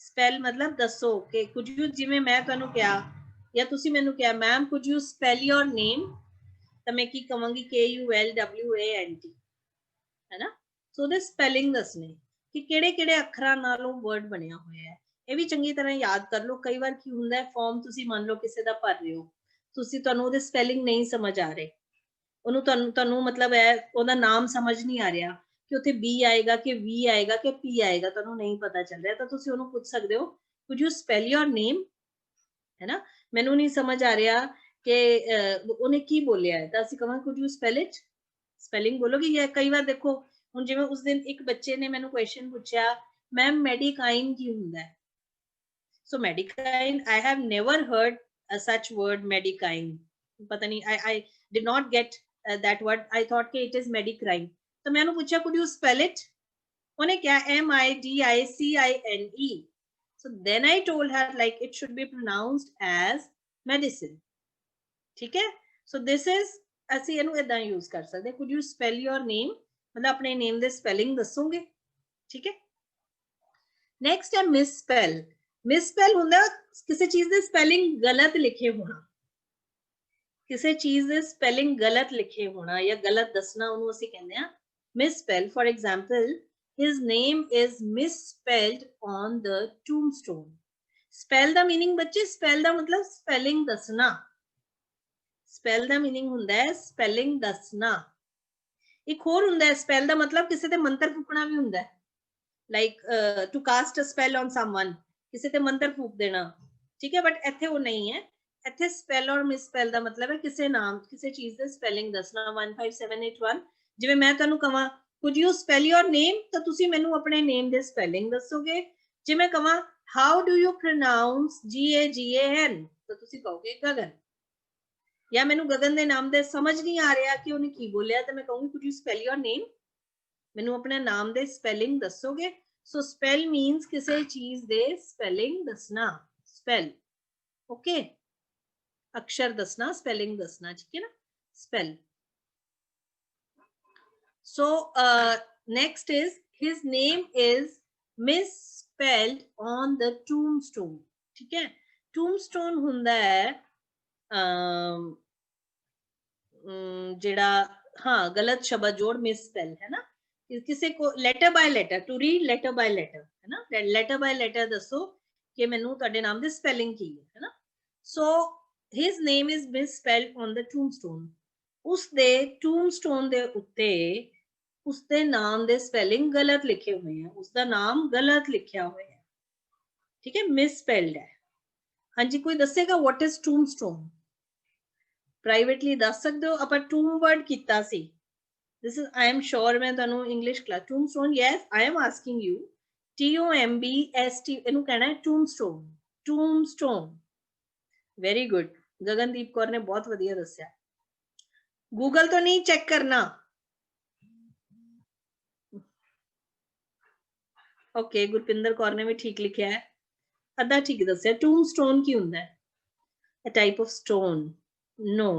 ਸਪੈਲ ਮਤਲਬ ਦੱਸੋ ਕਿ ਕੁਡ ਯੂ, ਜਿਵੇਂ ਮੈਂ ਤੁਹਾਨੂੰ ਕਿਹਾ ਜਾਂ ਤੁਸੀਂ ਮੈਨੂੰ ਕਿਹਾ ma'am could you spell your ਨੇਮ, ਤਾਂ ਮੈਂ ਕੀ ਕਵਾਂਗੀ KULWANT, ਹੈ ਨਾ। ਸੋ ਉਹਦੇ ਸਪੈਲਿੰਗ ਦੱਸਣੇ ਕਿ ਕਿਹੜੇ ਕਿਹੜੇ ਅੱਖਰਾਂ ਨਾਲੋਂ ਵਰਡ ਬਣਿਆ ਹੋਇਆ ਹੈ। ਇਹ ਵੀ ਚੰਗੀ ਤਰ੍ਹਾਂ ਯਾਦ ਕਰ ਲਓ। ਕਈ ਵਾਰ ਕੀ ਹੁੰਦਾ ਹੈ ਫਾਰਮ ਤੁਸੀਂ ਮੰਨ ਲਓ ਕਿਸੇ ਦਾ ਭਰ ਰਹੇ ਹੋ, ਤੁਹਾਨੂੰ ਉਹਦੇ ਸਪੈਲਿੰਗ ਨਹੀਂ ਸਮਝ ਆ ਰਹੇ, ਉਹਨੂੰ ਤੁਹਾਨੂੰ ਮਤਲਬ ਹੈ ਉਹਦਾ ਨਾਮ ਸਮਝ ਨਹੀਂ ਆ ਰਿਹਾ ਕਿ ਉੱਥੇ B ਆਏਗਾ ਕਿ V ਆਏਗਾ ਕਿ P ਆਏਗਾ, ਤੁਹਾਨੂੰ ਨਹੀਂ ਪਤਾ ਚੱਲ ਰਿਹਾ, ਤਾਂ ਤੁਸੀਂ ਉਹਨੂੰ ਪੁੱਛ ਸਕਦੇ ਹੋ ਕੁਡ ਯੂ ਸਪੈਲ ਯੋਰ ਨੇਮ, ਹੈ ਨਾ। ਮੈਨੂੰ ਨਹੀਂ ਸਮਝ ਆ ਰਿਹਾ ਕਿ ਉਹਨੇ ਕੀ ਬੋਲਿਆ ਹੈ, ਤਾਂ ਅਸੀਂ ਕਹਾਂਗੇ could you spell it, spelling ਬੋਲੋਗੇ। ਜਾਂ ਕਈ ਵਾਰ ਦੇਖੋ ਹੁਣ ਜਿਵੇਂ ਉਸ ਦਿਨ ਇੱਕ ਬੱਚੇ ਨੇ ਮੈਨੂੰ ਕੁਐਸਚਨ ਪੁੱਛਿਆ ਮੈਮ ਮੈਡੀਕਾਈਨ ਕੀ ਹੁੰਦਾ ਹੈ। ਸੋ ਮੈਡੀਕਾਈਨ I have never heard such word ਮੈਡੀਕਾਈਨ, ਪਤਾ ਨਹੀਂ I did not get that word, I thought ਕਿ it is medicrime। ਤਾਂ ਮੈਂ ਉਹਨੂੰ ਪੁੱਛਿਆ could you spell it, ਉਹਨੇ ਕਿਹਾ MIDICINE। so then I told her like it should be pronounced as medicine, ਠੀਕ ਹੈ। so this is ਅਸੀਂ ਇਹਨੂੰ ਇਦਾਂ ਯੂਜ਼ ਕਰ ਸਕਦੇ could you spell your name, ਮਤਲਬ ਆਪਣੇ ਨੇਮ ਦੇ ਸਪੈਲਿੰਗ ਦੱਸੋਗੇ, ਠੀਕ ਹੈ। ਨੈਕਸਟ ਹੈ ਮਿਸਸਪੈਲ। ਮਿਸਸਪੈਲ ਹੁੰਦਾ ਕਿਸੇ ਚੀਜ਼ ਦੇ ਸਪੈਲਿੰਗ ਗਲਤ ਲਿਖੇ ਹੋਣਾ, ਕਿਸੇ ਚੀਜ਼ ਦੇ ਸਪੈਲਿੰਗ ਗਲਤ ਲਿਖੇ ਹੋਣਾ ਜਾਂ ਗਲਤ ਦੱਸਣਾ, ਉਹਨੂੰ ਅਸੀਂ ਕਹਿੰਦੇ ਆ misspell. For example his name is misspelled on the tombstone। Spell ਦਾ ਮੀਨਿੰਗ ਬੱਚੇ, ਸਪੈਲ ਦਾ ਮਤਲਬ ਸਪੈਲਿੰਗ ਦੱਸਣਾ, ਸਪੈਲ ਦਾ ਮੀਨਿੰਗ ਹੁੰਦਾ ਹੈ ਸਪੈਲਿੰਗ ਦੱਸਣਾ। ਇੱਕ ਹੋਰ ਹੁੰਦਾ ਹੈ ਸਪੈਲ ਦਾ ਮਤਲਬ ਕਿਸੇ ਤੇ ਮੰਤਰ ਫੂਕਣਾ ਵੀ ਹੁੰਦਾ ਹੈ, like to cast a spell on someone, ਕਿਸੇ ਤੇ ਮੰਤਰ ਫੂਕ ਦੇਣਾ, ਠੀਕ ਹੈ। ਬਟ ਇੱਥੇ ਉਹ ਨਹੀਂ ਹੈ, ਇੱਥੇ ਸਪੈਲ ਔਰ ਮਿਸਸਪੈਲ ਦਾ ਮਤਲਬ ਹੈ ਕਿਸੇ ਨਾਮ ਕਿਸੇ ਚੀਜ਼ ਦੇ ਸਪੈਲਿੰਗ ਦੱਸਣਾ। 15781 ਜਿਵੇਂ ਮੈਂ ਤੁਹਾਨੂੰ ਕਹਾਂ could you spell your name, ਤਾਂ ਤੁਸੀਂ ਮੈਨੂੰ ਆਪਣੇ ਨੇਮ ਦੇ ਸਪੈਲਿੰਗ ਦੱਸੋਗੇ। ਜੇ ਮੈਂ ਕਹਾਂ how do you pronounce GAGAN, ਤਾਂ ਤੁਸੀਂ ਕਹੋਗੇ ਗਗਨ। ਜਾਂ ਮੈਨੂੰ ਗਗਨ ਦੇ ਨਾਮ ਦੇ ਸਮਝ ਨਹੀਂ ਆ ਰਿਹਾ ਕਿ ਉਹਨੇ ਕੀ ਬੋਲਿਆ, ਤਾਂ ਮੈਂ ਕਹੂੰਗੀ could you spell your name, ਮੈਨੂੰ ਆਪਣੇ ਨਾਮ ਦੇ ਸਪੈਲਿੰਗ ਦੱਸੋਗੇ। ਸੋ ਸਪੈਲ ਮੀਨਸ ਕਿਸੇ ਚੀਜ਼ ਦੇ ਸਪੈਲਿੰਗ ਦੱਸਣਾ, ਸਪੈਲ, ਓਕੇ, ਅਕਸ਼ਰ ਦੱਸਣਾ, ਸਪੈਲਿੰਗ ਦੱਸਣਾ, ਠੀਕ ਹੈ ਨਾ, spell. So next is his name is misspelled on the tombstone, ठीक है। tombstone ਹੁੰਦਾ ਹੈ ਜਿਹੜਾ ਹਾਂ ਗਲਤ ਸ਼ਬਦ ਜੋੜ ਮਿਸਸਪੈਲ, ਹੈ ਨਾ। ਕਿਸੇ ਕੋ letter by letter, to read letter by letter, ਹੈ ਨਾ, ਲੈਟਰ ਬਾय ਲੈਟਰ ਦੱਸੋ ਕਿ ਮੈਨੂੰ ਤੁਹਾਡੇ ਨਾਮ ਦੇ ਸਪੈਲਿੰਗ ਕੀ ਹੈ ਨਾ। ਸੋ his name is misspelled on the tombstone, ਉਸ ਦੇ tombstone ਦੇ ਉੱਤੇ ਉਸਦੇ ਨਾਮ ਦੇ ਸਪੈਲਿੰਗ ਗਲਤ ਲਿਖੇ ਹੋਏ ਆ, ਉਸਦਾ ਨਾਮ ਗਲਤ ਲਿਖਿਆ ਹੋਇਆ ਹੈ, ਠੀਕ ਹੈ, ਮਿਸਸਪੈਲਡ ਹੈ। ਹਾਂਜੀ ਕੋਈ ਦੱਸੇਗਾ what is tombstone, ਪ੍ਰਾਈਵੇਟਲੀ ਦੱਸ ਸਕਦੇ ਹੋ। ਆਪਾਂ ਟੂਮ ਵਰਡ ਕੀਤਾ ਸੀ, this is I am sure ਮੈਂ ਤੁਹਾਨੂੰ English class tombstone, yes I am asking you TOMBST ਇਹਨੂੰ ਕਹਿਣਾ ਹੈ tombstone, tombstone, very good। Gagandeep Kaur ਨੇ ਬਹੁਤ ਵਧੀਆ ਦੱਸਿਆ, ਗੂਗਲ ਤੋਂ ਨਹੀਂ ਚੈੱਕ ਕਰਨਾ, ਓਕੇ। ਗੁਰਪਿੰਦਰ ਕੌਰ ਨੇ ਵੀ ਠੀਕ ਲਿਖਿਆ ਹੈ, ਅੱਧਾ ਠੀਕ ਦੱਸਿਆ। tombstone ਕੀ ਹੁੰਦਾ ਹੈ, a type of stone, no,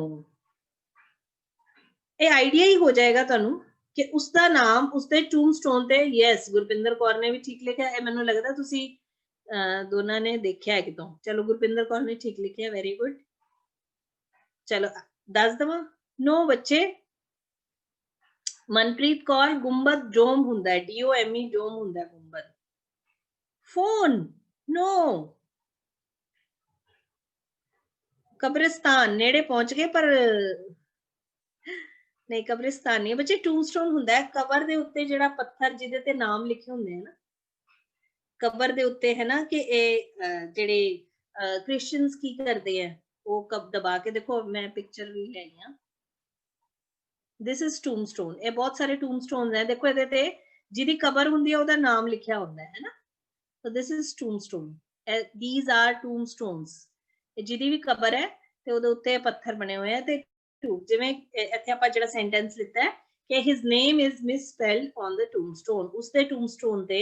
ਇਹ ਆਈਡੀਆ ਹੀ ਹੋ ਜਾਏਗਾ ਤੁਹਾਨੂੰ ਕਿ ਉਸਦਾ ਨਾਮ ਉਸਦੇ tombstone ਤੇ, ਯੈਸ ਗੁਰਪਿੰਦਰ ਕੌਰ ਨੇ ਵੀ ਠੀਕ ਲਿਖਿਆ। ਇਹ ਮੈਨੂੰ ਲੱਗਦਾ ਤੁਸੀਂ ਦੋਨਾਂ ਨੇ ਦੇਖਿਆ ਹੈ ਕਿਤੋਂ। ਚਲੋ ਗੁਰਪਿੰਦਰ ਕੌਰ ਨੇ ਠੀਕ ਲਿਖਿਆ, ਵੈਰੀ ਗੁੱਡ। ਚਲੋ ਦੱਸ ਦਵਾਂ, ਨੋ ਬੱਚੇ। ਮਨਪ੍ਰੀਤ ਕੌਰ ਗੁੰਬਦ ਡੋਮ ਹੁੰਦਾ ਹੈ, DOME ਡੋਮ ਹੁੰਦਾ ਹੈ ਗੁੰਬਦ। ਫੋਨ, ਨੋ। ਕਬਰਿਸਤਾਨ ਨੇੜੇ ਪਹੁੰਚ ਗਏ ਪਰ ਨਹੀਂ, ਕਬਰਿਸਤਾਨ ਨਹੀਂ ਬੱਚੇ। tombstone ਹੁੰਦਾ ਹੈ ਕਬਰ ਦੇ ਉੱਤੇ ਜਿਹੜਾ ਪੱਥਰ ਜਿਹਦੇ ਤੇ ਨਾਮ ਲਿਖੇ ਹੁੰਦੇ ਹਨ, ਕਬਰ ਦੇ ਉੱਤੇ, ਹੈ ਨਾ। ਕਿ ਇਹ ਜਿਹੜੇ ਕ੍ਰਿਸਚੀਅਨਸ ਕੀ ਕਰਦੇ ਆ, ਉਹ ਕਬ ਦਬਾ ਕੇ ਦੇਖੋ, ਮੈਂ ਪਿਕਚਰ ਵੀ ਲੈ ਆਈ ਹਾਂ। this is tombstone, ਇਹ ਬਹੁਤ ਸਾਰੇ tombstones ਹੈ, ਦੇਖੋ ਇਹਦੇ ਤੇ ਜਿਹਦੀ ਕਬਰ ਹੁੰਦੀ ਹੈ ਉਹਦਾ ਨਾਮ ਲਿਖਿਆ ਹੁੰਦਾ ਹੈ ਨਾ। so this is tombstone, these are tombstones, ਜਿਹਦੀ ਵੀ ਕਬਰ ਹੈ ਤੇ ਉਹਦੇ ਉੱਤੇ ਪੱਥਰ ਬਣੇ ਹੋਏ ਆ ਤੇ ਜਿਵੇਂ ਇੱਥੇ ਆਪਾਂ ਜਿਹੜਾ ਸੈਂਟੈਂਸ ਲਿੱਤਾ ਹੈ ਕਿ ਹਿਸ ਨੇਮ ਇਜ਼ ਮਿਸਸਪੈਲਡ ਔਨ ਦ ਟੂਮਸਟੋਨ, ਉਸਦੇ ਟੂਮਸਟੋਨ ਤੇ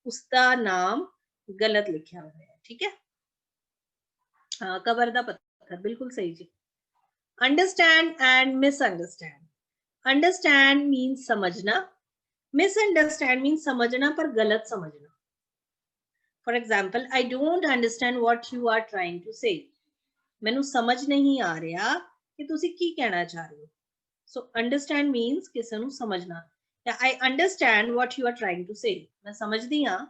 ਉਸਦਾ ਨਾਮ ਗਲਤ ਲਿਖਿਆ ਹੋਇਆ ਹੈ। ठीक है, हाँ कबर दा पत्थर, बिल्कुल सही जी। Understand and misunderstand. Understand means समझना, मिसअंडरस्टैंड मीन्स समझना पर गलत समझना। For example, I don't understand what you are trying to say, मैनू समझ नहीं आ रहा कि तुसी की कहना चाह रहे हो। सो अंडरस्टैंड मीन्स किसी नू समझना, या I understand what you are trying to say, मैं समझदी हां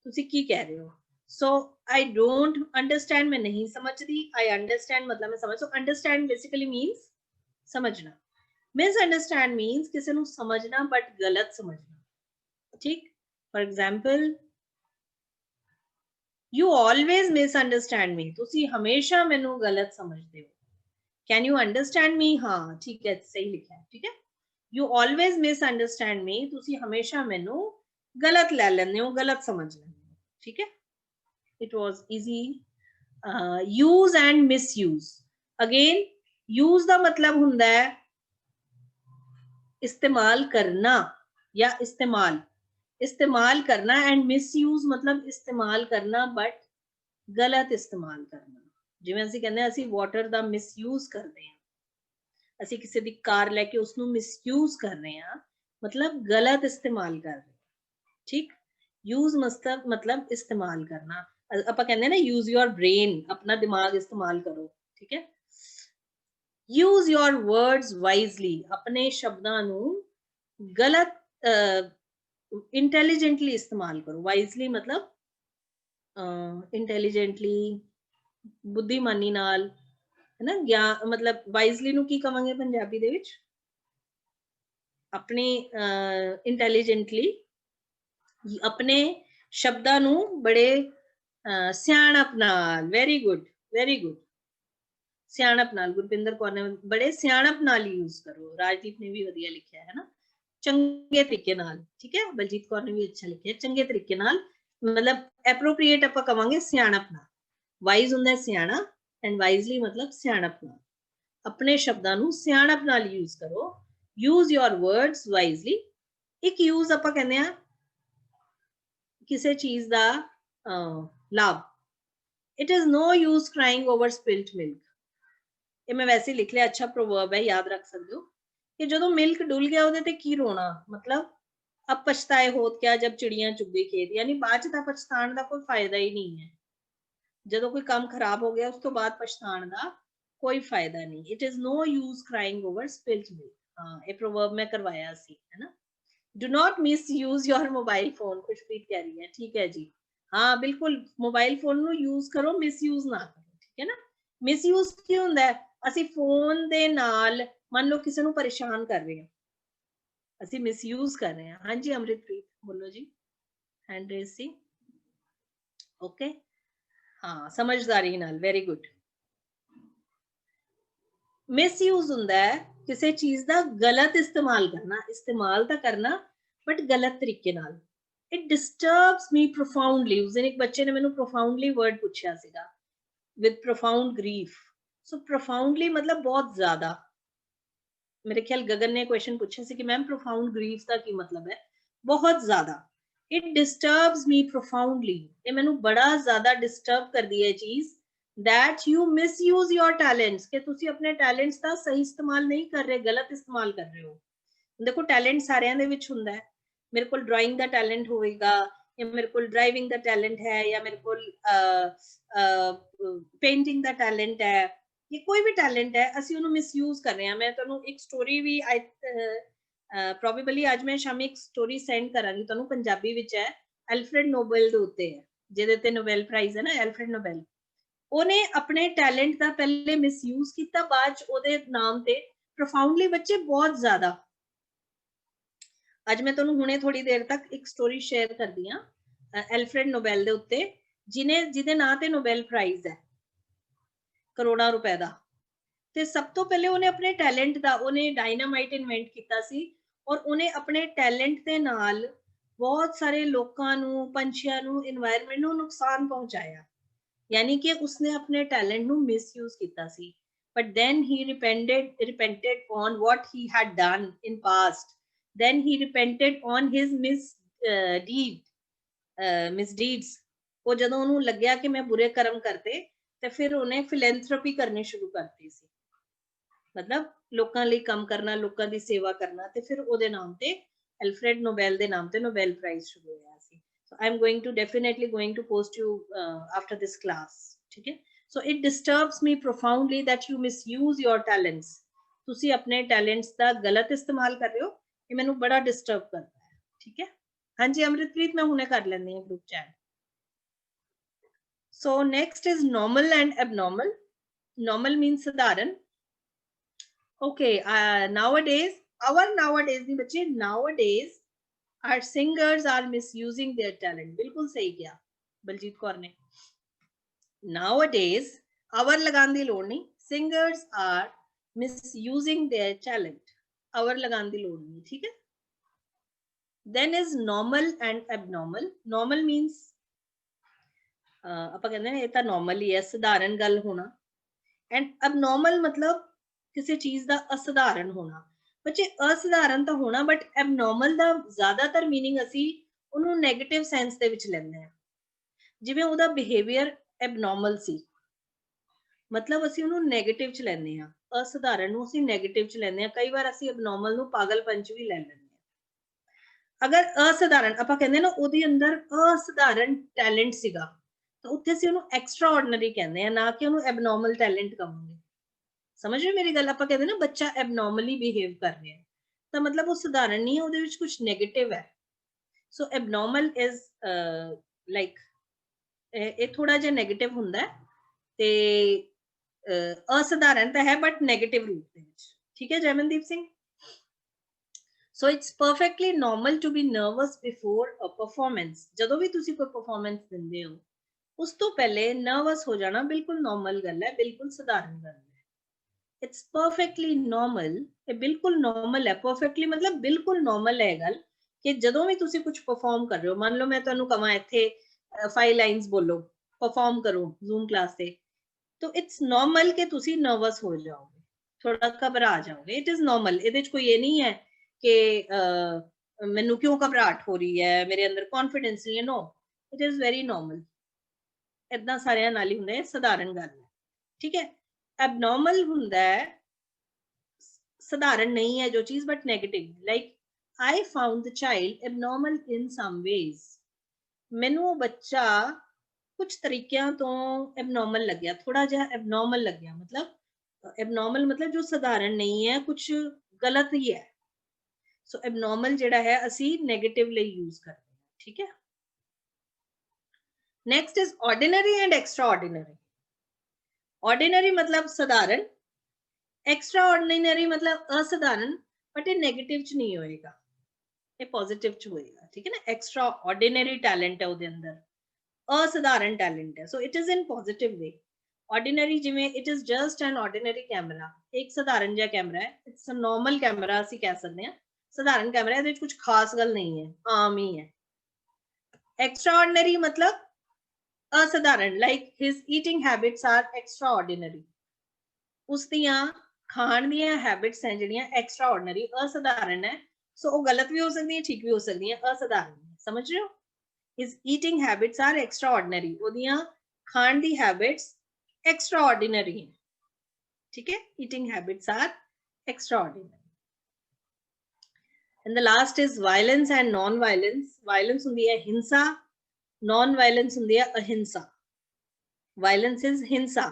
तुसी की कह रहे हो। सो आई डोंट अंडरस्टैंड, मैं नहीं समझती, आई अंडरस्टैंड मतलब मैं समझ। सो अंडरस्टैंड बेसिकली मीन्स समझना, मिसअंडरस्टैंड मीन्स किसी नू समझना बट गलत समझना। ठीक, for example, you always misunderstand मी, तुसी हमेशा मैनू गलत समझते हो। कैन यू अंडरस्टैंड मी, हाँ ठीक है, सही लिखा है। ठीक है, यू ऑलवेज मिसअंडरस्टैंड मी, तुसी हमेशा मैनू गलत ले लेंदे हो, गलत समझ लेंदे हो। ठीक है, it was easy। use and misuse, again use ਦਾ मतलब ਹੁੰਦਾ है इस्तेमाल करना या इस्तेमाल करना, एंड misuse मतलब इस्तेमाल करना बट गलत इस्तेमाल करना। जिवें ਅਸੀਂ ਕਹਿੰਦੇ ਹਾਂ ਅਸੀਂ ਵਾਟਰ ਦਾ ਮਿਸਯੂਜ਼ ਕਰਦੇ ਹਾਂ, ਅਸੀਂ ਕਿਸੇ ਦੀ ਕਾਰ ਲੈ ਕੇ ਉਸ ਨੂੰ ਮਿਸਯੂਜ਼ ਕਰ ਰਹੇ ਹਾਂ, मतलब गलत इस्तेमाल कर रहे हैं। ठीक, यूज मतलब इस्तेमाल करना। ਆਪਾਂ ਕਹਿੰਦੇ ਨਾ यूज योर ब्रेन, अपना दिमाग इस्तेमाल करो। ठीक है, यूज योर वर्ड्स वाइजली, अपने शब्दां नू गलत इंटेलिजेंटली इस्तेमाल करो। वाइजली मतलब इंटेलिजेंटली, बुद्धिमानी नाल, है ना, ज्ञान मतलब वाइजली नू की कहांगे पंजाबी दे विच, अपने इंटेलिजेंटली, अपने शब्दां नू बड़े सियाणप नाल, वेरी गुड वेरी गुड, सियाणप नाल, गुरपिंदर कौर ने बड़े सियाणप नाल यूज करो। राजदीप ने भी वधिया लिखा है ना, चंगे तरीके नाल। ठीक है, बलजीत कौर ने भी अच्छा लिखा है, चंगे तरीके नाल मतलब एप्रोप्रिएट आपां कवांगे सियाणप नाल। वाइज हुंदा है सियाणा, एंड वाइजली मतलब सियाणप नाल, अपने शब्दां नू सियाणप नाल यूज करो। Use your words wisely. एक यूज आपां कहंदे आ किसी चीज दा लाभ। It is no use crying over spilt milk, ये मैं वैसे लिख लिया, अच्छा प्रोवर्ब है, याद रख सकते हो कि जो मिल्क डुल गया ਉਹਦੇ ਤੇ ਕੀ ਰੋਣਾ, मतलब अब पछताए होत क्या जब चिड़ियां चुग गई खेत, यानी बाद च पछताण ਦਾ ਕੋਈ ਫਾਇਦਾ ਹੀ ਨਹੀਂ ਹੈ। ਜਦੋਂ ਕੋਈ ਕੰਮ ਖਰਾਬ ਹੋ ਗਿਆ ਉਸ ਤੋਂ ਬਾਅਦ ਪਛਤਾਣ ਦਾ ਕੋਈ ਫਾਇਦਾ ਨਹੀਂ। It is no use crying over spilled milk. ਹਾਂ, ਇਹ ਪ੍ਰੋਵਰਬ ਮੈਂ ਕਰਵਾਇਆ ਸੀ, है ना। Do not misuse your mobile phone, Khushpreet कह रही है। ठीक है जी, हाँ बिल्कुल, मोबाइल फोन नु यूज करो, मिसयूज ना करो। ठीक है ना, मिसयूज की हुंदा है, ਅਸੀਂ फोन दे नाल मान लो किसी ਨੂੰ परेशान कर रहे हैं, ਅਸੀਂ मिसयूज कर रहे हैं। हाँ जी अमृतप्रीत बोलो जी, हैंड रेज सी, ओके, हाँ समझदारी नाल, वेरी गुड। मिसयूज हुंदा है किसी चीज दा गलत इस्तेमाल करना, इस्तेमाल तां करना बट गलत तरीके नाल। इट डिस्टर्ब्स मी प्रोफाउंडली, उस दिन एक बच्चे ने मैनू प्रोफाउंडली वर्ड पूछा सीगा, with profound grief. So profoundly मतलब बहुत ज्यादा। मेरे ख्याल गगन ने क्वेश्चन पूछा सी कि मैम प्रोफाउंड ग्रीफ का की मतलब है, बहुत ज्यादा। इट डिस्टर्ब्स मी प्रोफाउंडली, ये मैनू बड़ा ज्यादा डिस्टर्ब कर दी है चीज। That you misuse your talents, कि तुसी अपने टैलेंट्स का सही इस्तेमाल नहीं कर रहे, गलत इस्तेमाल कर रहे हो। देखो टैलेंट सारियां दे विच हुंदा है, मेरे को ड्राइंग का टैलेंट होएगा, या मेरे को ड्राइविंग का टैलेंट है, या मेरे को पेंटिंग का टैलेंट है, ये कोई भी टैलेंट है, ਅਸੀਂ ਉਹਨੂੰ ਮਿਸਯੂਜ਼ ਕਰ ਰਹੇ ਹਾਂ। ਮੈਂ ਤੁਹਾਨੂੰ ਇੱਕ ਸਟੋਰੀ ਵੀ ਪ੍ਰੋਬੇਬਲੀ ਅੱਜ ਮੈਂ ਸ਼ਾਮੀ ਇੱਕ ਸਟੋਰੀ ਸੈਂਡ ਕਰਾਂਗੀ ਤੁਹਾਨੂੰ, ਪੰਜਾਬੀ ਵਿੱਚ ਹੈ, ਐਲਫਰੈਡ ਨੋਬਲ ਦੇ ਉੱਤੇ ਹੈ, ਜਿਹਦੇ ਤੇ ਨੋਬੈਲ ਪ੍ਰਾਈਜ਼ ਹੈ ਨਾ, ਐਲਫਰੈਡ ਨੋਬੈਲ। ਉਹਨੇ ਆਪਣੇ ਟੈਲੈਂਟ ਦਾ ਪਹਿਲੇ ਮਿਸਯੂਜ਼ ਕੀਤਾ, ਬਾਅਦ ਚ ਉਹਦੇ ਨਾਮ ਤੇ ਪ੍ਰੋਫਾਊਂਡਲੀ ਬੱਚੇ ਬਹੁਤ ਜ਼ਿਆਦਾ। ਅੱਜ ਮੈਂ ਤੁਹਾਨੂੰ ਹੁਣੇ ਥੋੜੀ ਦੇਰ ਤੱਕ ਇੱਕ ਸਟੋਰੀ ਸ਼ੇਅਰ ਕਰਦੀ ਹਾਂ ਐਲਫਰੈਡ ਨੋਬੈਲ ਦੇ ਉੱਤੇ, ਜਿਹਦੇ ਨਾਂ ਤੇ ਨੋਬੈਲ ਪ੍ਰਾਈਜ਼ ਹੈ ਕਰੋੜਾਂ ਰੁਪਏ ਦਾ। ਤੇ ਸਭ ਤੋਂ ਪਹਿਲੇ ਉਹਨੇ ਆਪਣੇ ਟੈਲੈਂਟ ਦਾ, ਉਹਨੇ ਡਾਇਨਾਮਾਈਟ ਇਨਵੈਂਟ ਕੀਤਾ ਸੀ, ਔਰ ਉਹਨੇ ਆਪਣੇ ਟੈਲੈਂਟ ਦੇ ਨਾਲ ਬਹੁਤ ਸਾਰੇ ਲੋਕਾਂ ਨੂੰ, ਪੰਛੀਆਂ ਨੂੰ, এনवायरमेंट ਨੂੰ ਨੁਕਸਾਨ ਪਹੁੰਚਾਇਆ। यानी कि उसने अपने टैलेंट ਨੂੰ ਮਿਸਯੂਜ਼ ਕੀਤਾ ਸੀ, but then he repented on what he had done in past. Then he repented on his misdeeds. ਉਹ ਜਦੋਂ ਉਹਨੂੰ ਲੱਗਿਆ ਕਿ ਮੈਂ ਬੁਰੇ ਕਰਮ ਕਰਤੇ ਤੇ ਫਿਰ ਉਹਨੇ ਫਿਲੈਂਥਰੋਪੀ ਕਰਨੀ ਸ਼ੁਰੂ ਕਰਤੀ ਸੀ, ਮਤਲਬ ਲੋਕਾਂ ਲਈ ਕੰਮ ਕਰਨਾ, ਲੋਕਾਂ ਦੀ ਸੇਵਾ ਕਰਨਾ, ਤੇ ਫਿਰ ਉਹਦੇ ਨਾਮ ਤੇ ਐਲਫਰੈਡ ਨੋਬੈਲ ਦੇ ਨਾਮ ਤੇ ਨੋਬੈਲ ਪ੍ਰਾਈਜ਼ ਸ਼ੁਰੂ ਹੋਇਆ ਸੀ। So I'm definitely going to post you after this class. ठीक है? So it disturbs me profoundly that you misuse your talents. ਤੁਸੀਂ ਆਪਣੇ ਟੈਲੈਂਟਸ ਦਾ ਗਲਤ ਇਸਤੇਮਾਲ ਕਰ ਰਹੇ ਹੋ, ਇਹ ਮੈਨੂੰ ਬੜਾ ਡਿਸਟਰਬ ਕਰਦਾ ਹੈ। ਠੀਕ ਹੈ? ਹਾਂਜੀ ਅਮਰਿਤਪ੍ਰੀਤ, ਮੈਂ ਹੁਣੇ ਕਰ ਲੈਂਦੀ ਹਾਂ group chat. So next is normal and abnormal. Normal means ਸਧਾਰਨ। Okay, nowadays नहीं बच्चे, nowadays our singers are misusing their talent. बिल्कुल सही किया बलजीत कौर ने। Nowadays our लगान दी लोड़ नहीं, singers are misusing their talent. our लगान दी लोड़ नहीं, ठीक है? Then is normal and abnormal. Normal means ਆਪਾਂ ਕਹਿੰਦੇ ਨੇ ਇਹ ਤਾਂ normal ਹੀ ਹੈ, ਸਧਾਰਨ ਗੱਲ ਹੋਣਾ। and abnormal मतलब किसी चीज ਦਾ ਅਸਧਾਰਨ ਹੋਣਾ। ਬੱਚੇ ਅਸਧਾਰਨ ਤਾਂ ਹੋਣਾ, ਬਟ ਐਬਨੋਰਮਲ ਦਾ ਜ਼ਿਆਦਾਤਰ ਮੀਨਿੰਗ ਅਸੀਂ ਉਹਨੂੰ ਨੈਗੇਟਿਵ ਸੈਂਸ ਦੇ ਵਿੱਚ ਲੈਂਦੇ ਹਾਂ। ਜਿਵੇਂ ਉਹਦਾ ਬਿਹੇਵੀਅਰ ਐਬਨੋਰਮਲ ਸੀ, ਮਤਲਬ ਅਸੀਂ ਉਹਨੂੰ ਨੈਗੇਟਿਵ ਚ ਲੈਂਦੇ ਹਾਂ, ਅਸਧਾਰਨ ਨੂੰ ਅਸੀਂ ਨੈਗੇਟਿਵ ਚ ਲੈਂਦੇ ਹਾਂ। ਕਈ ਵਾਰ ਅਸੀਂ ਐਬਨੋਰਮਲ ਨੂੰ ਪਾਗਲਪਨ ਚ ਵੀ ਲੈ ਲੈਂਦੇ ਹਾਂ। ਅਗਰ ਅਸਧਾਰਨ ਆਪਾਂ ਕਹਿੰਦੇ ਨਾ ਉਹਦੇ ਅੰਦਰ ਅਸਧਾਰਨ ਟੈਲੈਂਟ ਸੀਗਾ, ਤਾਂ ਉੱਥੇ ਅਸੀਂ ਉਹਨੂੰ ਐਕਸਟਰਾ ਆਰਡੀਨਰੀ ਕਹਿੰਦੇ ਆ, ਨਾ ਕਿ ਉਹਨੂੰ ਐਬਨੋਰਮਲ ਟੈਲੈਂਟ ਕਹਾਂਗੇ। समझ रहे मेरी गल? आप कहते ना बच्चा एबनॉर्मली बिहेव कर रहा है, तो मतलब वो साधारण नहीं है, ਉਹਦੇ ਵਿੱਚ ਕੁਝ 네ਗੇਟਿਵ ਹੈ। ਸੋ ਐਬਨॉर्मल ਇਜ਼ ਲਾਈਕ ਇਹ ਥੋੜਾ ਜਿਹਾ 네ਗੇਟਿਵ ਹੁੰਦਾ ਹੈ, ਤੇ ਅਸਧਾਰਨ ਤਾਂ ਹੈ ਬਟ 네ਗੇਟਿਵ ਰੂਪ ਦੇ ਵਿੱਚ। ਠੀਕ ਹੈ Jaimandeep Singh? So it's perfectly normal to be nervous before a performance. ਜਦੋਂ ਵੀ ਤੁਸੀਂ ਕੋਈ ਪਰਫਾਰਮੈਂਸ ਦਿੰਦੇ ਹੋ, ਉਸ ਤੋਂ ਪਹਿਲੇ ਨਰਵਸ ਹੋ ਜਾਣਾ ਬਿਲਕੁਲ ਨਾਰਮਲ ਗੱਲ ਹੈ, ਬਿਲਕੁਲ ਸਧਾਰਨ ਗੱਲ ਹੈ। It's perfectly normal. ਇਹ ਬਿਲਕੁਲ normal ਹੈ। perfectly ਮਤਲਬ ਬਿਲਕੁਲ normal ਹੈ ਗੱਲ, ਕਿ ਜਦੋਂ ਵੀ ਤੁਸੀਂ ਕੁਝ perform ਕਰ ਰਹੇ ਹੋ, ਮੰਨ ਲਓ ਮੈਂ ਤੁਹਾਨੂੰ ਕਹਾਂ ਇੱਥੇ 5 ਲਾਈਨਸ ਬੋਲੋ, perform ਕਰੋ ਜ਼ੂਮ ਕਲਾਸ ਤੇ, ਤਾਂ it's normal ਕਿ ਤੁਸੀਂ nervous ਹੋ ਜਾਓਗੇ, ਥੋੜਾ ਘਬਰਾ ਜਾਓਗੇ। it is normal. ਇਹਦੇ ਵਿੱਚ ਕੋਈ ਇਹ ਨਹੀਂ ਹੈ ਕਿ ਮੈਨੂੰ ਕਿਉਂ ਘਬਰਾਹਟ ਹੋ ਰਹੀ ਹੈ, ਮੇਰੇ ਅੰਦਰ confidence ਨਹੀਂ ਹੈ। no, it is very normal. ਏਦਾਂ ਸਾਰਿਆਂ ਨਾਲ ਹੀ ਹੁੰਦਾ ਹੈ, ਸਧਾਰਨ ਗੱਲ ਹੈ। ਠੀਕ ਹੈ? ਐਬਨੋਰਮਲ ਹੁੰਦਾ ਹੈ, ਸਧਾਰਨ ਨਹੀਂ ਹੈ ਜੋ ਚੀਜ਼, but negative. Like I found the child abnormal in some ways. ਮੈਨੂੰ ਉਹ ਬੱਚਾ ਕੁਝ ਤਰੀਕਿਆਂ ਤੋਂ ਐਬਨੋਰਮਲ ਲੱਗਿਆ, ਥੋੜਾ ਜਿਹਾ ਐਬਨੋਰਮਲ ਲੱਗਿਆ। ਮਤਲਬ ਐਬਨੋਰਮਲ ਮਤਲਬ ਜੋ ਸਧਾਰਨ ਨਹੀਂ ਹੈ, ਕੁਝ ਗਲਤ ਹੀ ਹੈ। ਸੋ ਐਬਨੋਰਮਲ ਜਿਹੜਾ ਹੈ ਅਸੀਂ ਨੈਗੇਟਿਵ ਲਈ ਯੂਜ਼ ਕਰਦੇ ਹਾਂ। ਠੀਕ ਹੈ? Next is ordinary and extra ordinary. Ordinary मतलब साधारण, एक्स्ट्रा ऑर्डिनरी मतलब असाधारण, बट ये नेगेटिव च नहीं होएगा, ये पॉजिटिव च होएगा। ठीक है ना? एक्स्ट्रा ऑर्डिनरी टैलेंट है ਉਹਦੇ ਅੰਦਰ, असाधारण टैलेंट है, so it is in positive way. Ordinary जिवें it is just an ordinary camera, एक साधारण जिहा कैमरा है, इट्स अ नॉर्मल कैमरा ਅਸੀਂ ਕਹਿ ਸਕਦੇ ਹਾਂ, ਸਾਧਾਰਨ ਕੈਮਰਾ, ਇਹਦੇ ਵਿੱਚ ਕੁਝ ਖਾਸ ਗੱਲ ਨਹੀਂ ਹੈ, ਆਮ ਹੀ ਹੈ। एक्स्ट्रा ऑर्डिनरी मतलब असाधारण, like his eating habits are extraordinary. ਉਸ ਦੀਆਂ ਖਾਣ ਦੀਆਂ ਹੈਬਿਟਸ ਹੈ ਜਿਹੜੀਆਂ extraordinary, ਅਸਾਧਾਰਨ ਹੈ। ਸੋ ਉਹ ਗਲਤ ਵੀ ਹੋ ਸਕਦੀਆਂ, ਠੀਕ ਵੀ ਹੋ ਸਕਦੀਆਂ, ਅਸਾਧਾਰਨ। ਸਮਝ ਰਹੇ ਹੋ? his eating habits are extraordinary. ਉਹਦੀਆਂ ਖਾਣ ਦੀ ਹੈਬਿਟਸ extraordinary ਹੈ। ਠੀਕ ਹੈ? eating habits are extraordinary. and the last is violence and non-violence. violence ਹੁੰਦੀ ਹੈ ਹਿੰਸਾ, non-violence ਹੁੰਦੀ ਹੈ ਅਹਿੰਸਾ। violence is ਹਿੰਸਾ।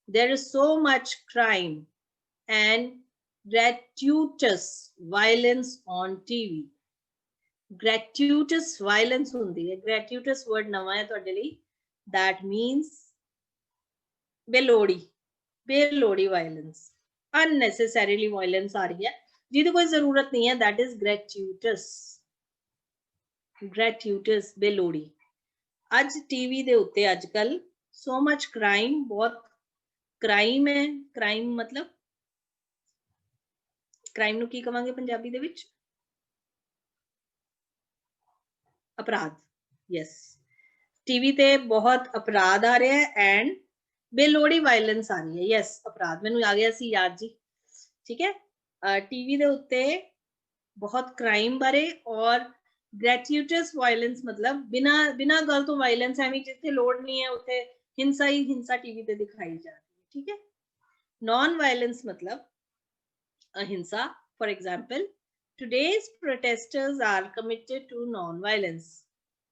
there is so much crime and gratuitous violence on TV. gratuitous violence ਹੁੰਦੀ ਹੈ, gratuitous word ਨਵਾਂ ਹੈ ਤੁਹਾਡੇ ਲਈ, that means ਬੇਲੋੜੀ, ਬੇਲੋੜੀ violence, unnecessarily violence ਆ ਰਹੀ ਹੈ ਜਿਹਦੀ ਕੋਈ ਜ਼ਰੂਰਤ ਨਹੀਂ ਹੈ, that is gratuitous. gratuitous ਬੇਲੋੜੀ। ਅੱਜ ਟੀਵੀ ਦੇ ਉੱਤੇ ਅੱਜ ਕੱਲ so much crime, ਬਹੁਤ ਕ੍ਰਾਈਮ ਹੈ। ਕ੍ਰਾਈਮ ਮਤਲਬ, ਕ੍ਰਾਈਮ ਨੂੰ ਕੀ ਕਵਾਂਗੇ ਪੰਜਾਬੀ ਦੇ ਵਿੱਚ? ਅਪਰਾਧ। ਯੈਸ, टीवी ते बहुत अपराध आ रहा है एंड बेलोड़ी वायलेंस आ रही है। यस, अपराध मैनू आ गया सी याद जी। ठीक है, टीवी दे उत्ते बहुत क्राइम बारे और ग्रेट्यूटस वायलेंस मतलब बिना बिना गल तो वायलेंस है, जिथे लोड़ नहीं है उत्थे हिंसा ही हिंसा टीवी ते दिखाई जा रही है। ठीक है, नॉन वायलेंस मतलब अहिंसा। For example, today's protesters are committed to non violence।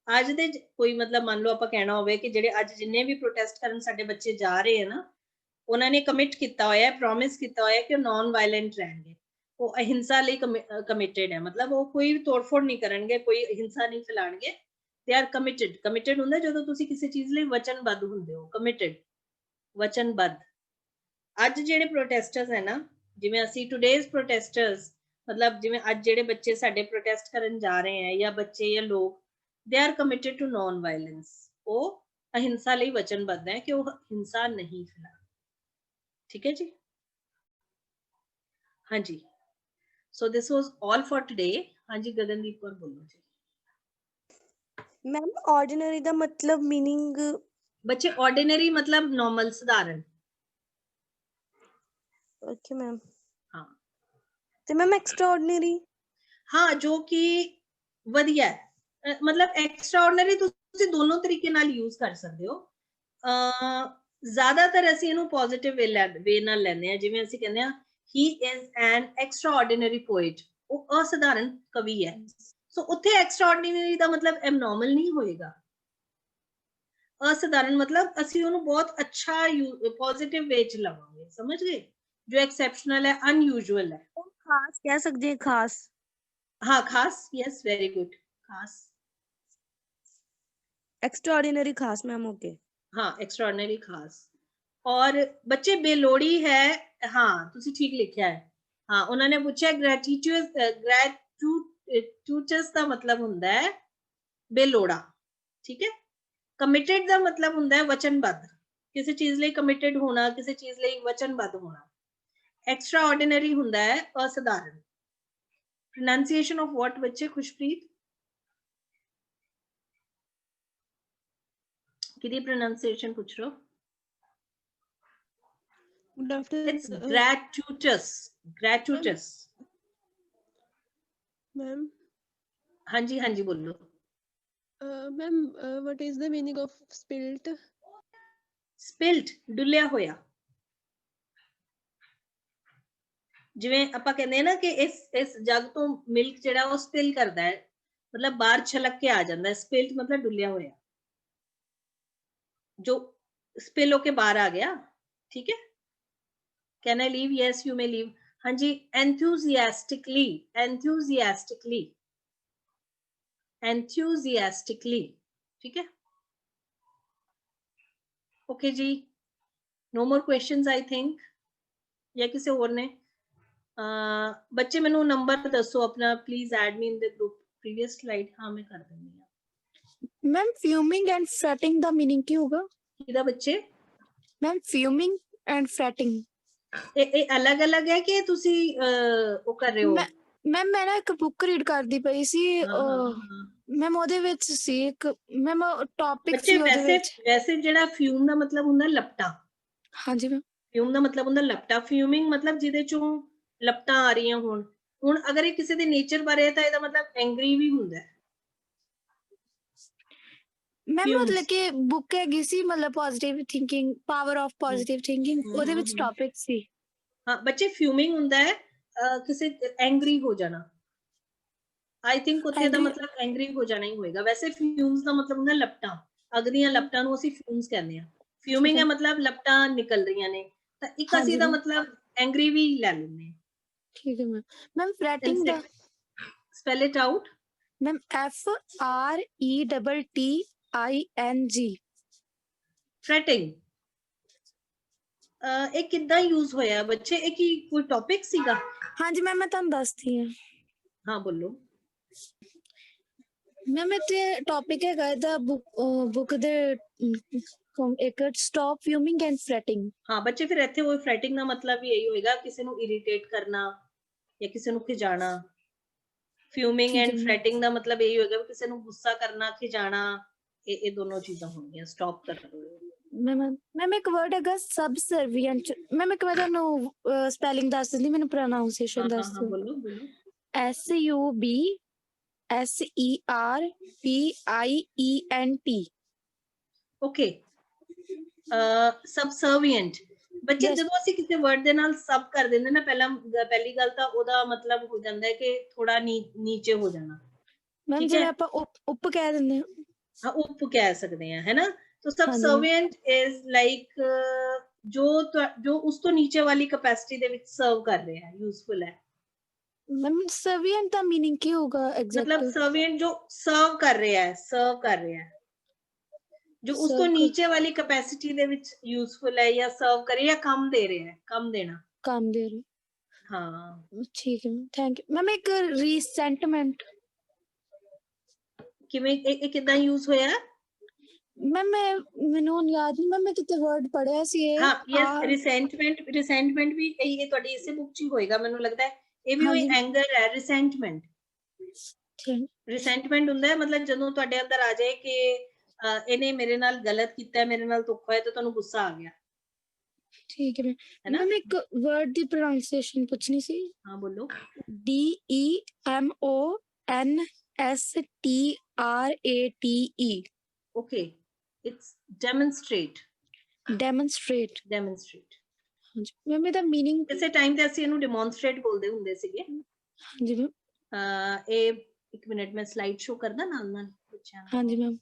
ਅੱਜ ਦੇ ਕੋਈ मतलब मान लो ਆਪਾਂ ਕਹਿਣਾ ਹੋਵੇ ਕਿ ਜਿਹੜੇ ਅੱਜ ਜਿੰਨੇ ਵੀ ਪ੍ਰੋਟੈਸਟ ਕਰਨ ਸਾਡੇ ਬੱਚੇ ਜਾ ਰਹੇ ਹੈ ਨਾ, ਉਹਨਾਂ ਨੇ ਕਮਿਟ ਕੀਤਾ ਹੋਇਆ ਹੈ, ਪ੍ਰੋਮਿਸ ਕੀਤਾ ਹੋਇਆ ਕਿ ਉਹ ਨਾਨ ਵਾਇਲੈਂਟ ਰਹਿਣਗੇ, ਉਹ ਅਹਿੰਸਾ ਲਈ ਕਮਿਟਡ ਹੈ। मतलब ਉਹ ਕੋਈ ਤੋੜਫੋੜ ਨਹੀਂ ਕਰਨਗੇ, ਕੋਈ ਹਿੰਸਾ ਨਹੀਂ ਫੈਲਾਣਗੇ। they are committed। committed ਹੁੰਦਾ ਜਦੋਂ ਤੁਸੀਂ ਕਿਸੇ ਚੀਜ਼ ਲਈ ਵਚਨਬੱਧ ਹੁੰਦੇ ਹੋ, committed ਵਚਨਬੱਧ। ਅੱਜ ਜਿਹੜੇ ਪ੍ਰੋਟੈਸਟਰਸ ਹੈ ਨਾ, ਜਿਵੇਂ ਅਸੀਂ today's protesters मतलब ਜਿਵੇਂ ਅੱਜ ਜਿਹੜੇ ਬੱਚੇ ਸਾਡੇ ਪ੍ਰੋਟੈਸਟ ਕਰਨ ਜਾ ਰਹੇ ਹੈ ਜਾਂ ਬੱਚੇ ਜਾਂ ਲੋਕ, they are committed to non violence। ਉਹ ਅਹਿੰਸਾ ਲਈ ਵਚਨਬੱਧ ਹੈ ਕਿ ਉਹ ਹਿੰਸਾ ਨਹੀਂ ਫੈਲਾਣ। ठीक है जी, हाँ जी। So this was all for today। हाँ जी, गगनदीप कौर बोलो जी। मैम ऑर्डिनरी दा मतलब मीनिंग बच्चे ऑर्डिनरी मतलब नॉर्मल, साधारण। Okay ma'am. हाँ ते मैम एक्स्ट्राऑर्डिनरी? हाँ, जो कि वधिया है, मतलब एक्स्ट्राऑर्डिनरी ਤੁਸੀਂ ਦੋਨੋਂ ਤਰੀਕੇ ਨਾਲ ਯੂਜ਼ ਕਰ ਸਕਦੇ ਹੋ। ਜ਼ਿਆਦਾਤਰ ਅਸੀਂ ਇਹਨੂੰ ਪੋਜ਼ਿਟਿਵ ਵੇ ਨਾਲ ਲੈਂਦੇ ਆ, ਜਿਵੇਂ ਅਸੀਂ ਕਹਿੰਦੇ ਆ he is an extraordinary poet, ਉਹ ਅਸਾਧਾਰਨ ਕਵੀ ਹੈ। ਸੋ ਉੱਥੇ ਐਕਸਟਰਾਆਰਡੀਨਰੀ ਦਾ ਮਤਲਬ ਐਬਨੋਰਮਲ ਨਹੀਂ ਹੋਏਗਾ। ਅਸਾਧਾਰਨ ਮਤਲਬ ਅਸੀਂ ਉਹਨੂੰ ਬਹੁਤ ਅੱਛਾ ਪੋਜ਼ਿਟਿਵ ਵੇ ਚ ਲਵਾਂਗੇ, ਸਮਝ ਗਏ? ਜੋ ਐਕਸੈਪਸ਼ਨਲ ਹੈ, ਅਨਯੂਜੂਅਲ ਹੈ। खास कह सकते हैं, खास। हाँ, खास, यस, वेरी गुड, खास। एक्स्ट्राऑर्डिनरी खास मैम, ओके। हाँ, एक्स्ट्राऑर्डिनरी खास। और बच्चे बेलोड़ी है, हाँ तुसी ठीक लिखा है। हाँ, उन्होंने पूछा ग्रेट्यूटस का मतलब हुंदा है बेलोड़ा। ठीक है, कमिटेड का मतलब हुंदा है वचनबद्ध, किसी चीज लिए कमिटेड होना, किसी चीज लिए वचनबद्ध होना। एक्स्ट्राऑर्डिनरी हुंदा है असाधारण। प्रोनाउंसिएशन ऑफ व्हाट बच्चे? खुशप्रीत, किदी प्रोनाउंसिएशन पूछ रहे हो? It's gratuitous, gratuitous। मैम हाँ जी, हाँ जी बोलो। Ma'am what is the meaning of spilt? Spilt डुलिया होया। ਜਿਵੇਂ ਆਪਾਂ ਕਹਿੰਦੇ ਆ ਨਾ ਕਿ ਇਸ ਜੱਗ ਤੋਂ ਮਿਲਕ ਜਿਹੜਾ ਉਹ ਸਪਿਲ ਕਰਦਾ ਹੈ, मतलब बाहर छलक के आ जाता है। स्पिल्ट मतलब डुलिया होया, जो स्पिल होके बाहर आ गया। ठीक है, can I leave? Yes you may leave. हाँ जी, enthusiastically, enthusiastically, enthusiastically। ठीक है, ओके जी, no more questions I think, या किसी और ने? बच्चे मैनू नंबर दसो अपना, please add me in the group. Previous slide हाँ मैं कर दूंगी। मैम फ्यूमिंग एंड फ्रेटिंग दा मीनिंग की होगा? किदा बच्चे? मैम फ्यूमिंग एंड फ्रेटिंग ए अलग अलग है कि तुसी वो कर रहे हो? मैम मैं ना एक बुक रीड करदी पई सी, मैम ओदे विच सी एक मैम टॉपिक सी ओदे विच। वैसे जेड़ा फ्यूम दा मतलब हुंदा लपटा। हाँ जी मैम, फ्यूम दा मतलब हुंदा लपटा। फ्यूमिंग मतलब जिदे चों लपटा आ रही होण। हुण अगर ये किसी दे नेचर बारे है तां इहदा मतलब एंग्री भी हुंदा है। मैम मतलब कि बुक हैगी सी, मतलब positive thinking, power of positive thinking, ओदे विच टॉपिक सी। हाँ बच्चे, फ्यूमिंग हुंदा है किसी एंग्री हो जाना। आई थिंक उत्थे दा मतलब एंग्री हो जाना ही होएगा। वैसे फ्यूम्स दा मतलब हुंदा लपटा, अग दीयां लपटां नूं असीं फ्यूम्स कहंदे आ। फ्यूमिंग है मतलब लपटां निकल रहीआं ने, तां इक असीं दा मतलब एंग्री भी लै लैंदे आ। ठीक है मैम। मैम फ्रेटिंग दा spell it out. Ma'am FRETTING। Fretting ਇਹ ਕਿੱਦਾਂ यूज ਹੋਇਆ ਬੱਚੇ? ਇਹ ਕੀ ਕੋਈ ਟੌਪਿਕ ਸੀਗਾ? हाँ जी मैम, मैं ਤੁਹਾਨੂੰ ਦੱਸਦੀ ਹਾਂ। हाँ बोलो मैम इत्थे टॉपिक हैगा ਇਹਦਾ बुक ਦੇ ਇੱਕ स्टॉप फ्यूमिंग एंड फ्रेटिंग। हाँ बच्चे, फिर ਇੱਥੇ वो फ्रेटिंग ਦਾ मतलब ਵੀ ਇਹੀ ਹੋਏਗਾ, ਕਿਸੇ ਨੂੰ ਇਰੀਟੇਟ ਕਰਨਾ ਜਾਂ ਕਿਸੇ ਨੂੰ ਖਿਜਾਣਾ। फ्यूमिंग एंड फ्रेटिंग ਦਾ मतलब ਇਹੀ ਹੋਏਗਾ ਕਿਸੇ ਨੂੰ ਗੁੱਸਾ ਕਰਨਾ, ਖਿਜਾਣਾ, ਇਹ ਦੋਨੋਂ ਚੀਜ਼ਾਂ ਹੋਣਗੀਆਂ, ਸਟਾਪ ਕਰ ਲਓ। ਮੈਮ ਇੱਕ ਵਰਡ ਹੈਗਾ ਸਬਸਰਵੀਐਂਟ, ਮੈਮ ਇੱਕ ਵਾਰ ਤੁਹਾਨੂੰ ਸਪੈਲਿੰਗ ਦੱਸ ਦਿੰਦੀ, ਮੈਨੂੰ ਪ੍ਰੋਨਾਂਸੀਏਸ਼ਨ ਦੱਸ ਦਿਓ। ਬੋਲੋ ਬੋਲੋ। SUBSERVIENT। ਓਕੇ, ਸਬਸਰਵੀਐਂਟ। ਬੱਚੇ ਜਦੋਂ ਅਸੀਂ ਕਿਸੇ ਵਰਡ ਦੇ ਨਾਲ ਸਬ ਕਰ ਦਿੰਦੇ ਨਾ, ਪਹਿਲੀ ਗੱਲ ਤਾਂ ਉਹਦਾ ਮਤਲਬ ਹੋ ਜਾਂਦਾ ਹੈ ਕਿ ਥੋੜਾ ਨੀਚੇ ਹੋ ਜਾਣਾ। ਮੈਮ ਜਿਵੇਂ ਆਪਾਂ ਉੱਪ ਕਹਿ ਦਿੰਦੇ ਹਾਂ, ਹਾਂ ਉੱਪ ਕਹਿ ਸਕਦੇ ਹਾਂ, ਹੈ ਨਾ। तो सबसर्विएंट इज लाइक जो उस तो नीचे वाली कैपेसिटी ਦੇ ਵਿੱਚ ਸਰਵ ਕਰ ਰਿਹਾ ਹੈ, ਯੂਜ਼ਫੁਲ ਹੈ। ਮੈਮ ਸਰਵੀਐਂਟ ਦਾ मीनिंग ਕੀ ਹੋਗਾ ਐਗਜ਼ੈਕਟ? मतलब सर्विएंट जो सर्व कर रहा है, जो उस तो नीचे वाली कैपेसिटी ਦੇ ਵਿੱਚ ਯੂਜ਼ਫੁਲ ਹੈ ਜਾਂ ਸਰਵ करे या ਕੰਮ ਦੇ ਰਿਹਾ ਹੈ, ਕੰਮ ਦੇਣਾ, ਕੰਮ ਦੇ ਰਿਹਾ। ਹਾਂ ਠੀਕ ਹੈ, ਥੈਂਕ ਯੂ ਮੈਮ। ਇੱਕ ਰੀਸੈਂਟਮੈਂਟ ਕਿਵੇਂ, ਇਹ ਕਿਦਾਂ ਯੂਜ਼ ਹੋਇਆ? ਮੈਮ ਮੈਨੂੰ ਯਾਦ ਨਹੀਂ, ਮੈਂ ਕਿਤੇ ਵਰਡ ਪੜਿਆ ਸੀ ਇਹ। ਹਾਂ ਯੈਸ, ਰਿਸੈਂਟਮੈਂਟ ਵੀ ਇਹ ਤੁਹਾਡੀ ਇਸੇ ਬੁੱਕ 'ਚ ਹੀ ਹੋਏਗਾ ਮੈਨੂੰ ਲੱਗਦਾ ਹੈ। ਇਹ ਵੀ ਕੋਈ ਐਂਗਰ ਹੈ, ਰਿਸੈਂਟਮੈਂਟ ਹੁੰਦਾ ਹੈ ਮਤਲਬ ਜਦੋਂ ਤੁਹਾਡੇ ਅੰਦਰ ਆ ਜਾਏ ਕਿ ਇਹਨੇ ਮੇਰੇ ਨਾਲ ਗਲਤ ਕੀਤਾ, ਮੇਰੇ ਨਾਲ ਧੋਖਾ ਹੋਇਆ, ਤਾਂ ਤੁਹਾਨੂੰ ਗੁੱਸਾ ਆ ਗਿਆ। ਠੀਕ ਹੈ ਮੈਮ। ਇੱਕ ਵਰਡ ਦੀ ਪ੍ਰੋਨਾਂਸੀਏਸ਼ਨ ਪੁੱਛਣੀ ਸੀ। ਹਾਂ ਬੋਲੋ। DEMONSTRATE। Okay, it's demonstrate. ਹਾਂਜੀ ਮੈਮ, ਇਹਦਾ मीनिंग ਕਿਸੇ ਟਾਈਮ ਤੇ ਅਸੀਂ ਇਹਨੂੰ ਡੈਮੋਨਸਟ੍ਰੇਟ ਬੋਲਦੇ ਹੁੰਦੇ ਸੀਗੇ। ਹਾਂਜੀ ਮੈਮ। ਇਹ ਇੱਕ ਮਿੰਟ ਮੈਂ ਸਲਾਈਡ ਸ਼ੋ ਕਰਦਾ ਨਾਲ ਬੱਚਿਆਂ ਨੂੰ। ਹਾਂਜੀ ਮੈਮ।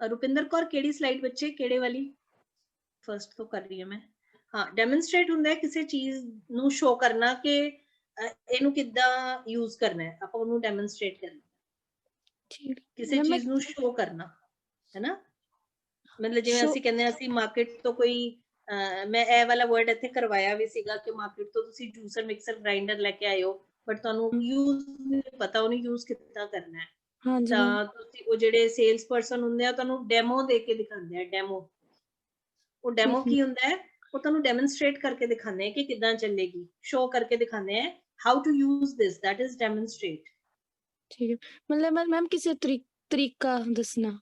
ਰੁਪਿੰਦਰ ਕੌਰ ਕਿਹੜੀ ਸਲਾਈਡ ਬੱਚੇ, ਕਿਹੜੇ ਵਾਲੀ? ਫਰਸਟ ਤੋਂ ਕਰ ਰਹੀ ਹਾਂ ਮੈਂ। ਹਾਂ, ਡੈਮੋਨਸਟ੍ਰੇਟ ਹੁੰਦਾ ਹੈ ਕਿਸੇ ਚੀਜ਼ ਨੂੰ ਸ਼ੋ ਕਰਨਾ ਕਿ ਇਹਨੂੰ ਕਿੱਦਾਂ ਯੂਜ਼ ਕਰਨਾ ਹੈ, ਆਪਾਂ ਉਹਨੂੰ ਡੈਮੋਨਸਟ੍ਰੇਟ ਕਰਨਾ, ਕਿਸੇ ਚੀਜ਼ ਨੂੰ ਸ਼ੋ ਕਰਨਾ, ਹੈ ਨਾ। ਮਤਲਬ ਜਿਵੇਂ ਅਸੀਂ ਕਹਿੰਦੇ ਹਾਂ ਅਸੀਂ ਮਾਰਕੀਟ ਤੋਂ ਕੋਈ ਮੈਂ ਇਹ ਵਾਲਾ ਵਰਡ ਇੱਥੇ ਕਰਵਾਇਆ ਵੀ ਸੀਗਾ ਕਿ ਮਾਰਕੀਟ ਤੋਂ ਤੁਸੀਂ ਜੂਸਰ ਮਿਕਸਰ ਗ੍ਰਾਈਂਡਰ ਲੈ ਕੇ ਆਏ ਹੋ, ਬਟ ਤੁਹਾਨੂੰ ਯੂਜ਼ ਨਹੀਂ ਪਤਾ ਉਹਨੂੰ ਯੂਜ਼ ਕਿੱਦਾਂ ਕਰਨਾ ਹੈ, ਤਾਂ ਤੁਸੀਂ ਉਹ ਜਿਹੜੇ ਸੇਲਸ ਪਰਸਨ ਹੁੰਦੇ ਆ ਤੁਹਾਨੂੰ ਡੈਮੋ ਦੇ ਕੇ ਦਿਖਾਉਂਦੇ ਆ। ਉਹ ਡੈਮੋ ਕੀ ਹੁੰਦਾ ਹੈ? ਉਹ ਤੁਹਾਨੂੰ ਡੈਮੋਨਸਟ੍ਰੇਟ ਕਰਕੇ ਦਿਖਾਉਂਦੇ ਆ ਕਿ ਕਿੱਦਾਂ ਚੱਲੇਗੀ, ਸ਼ੋ ਕਰਕੇ ਦਿਖਾਉਂਦੇ ਆ how to use this, that is demonstrate. ਠੀਕ ਹੈ, ਮਤਲਬ ਮੈਮ ਕਿਸੇ ਤਰੀਕਾ ਦੱਸਣਾ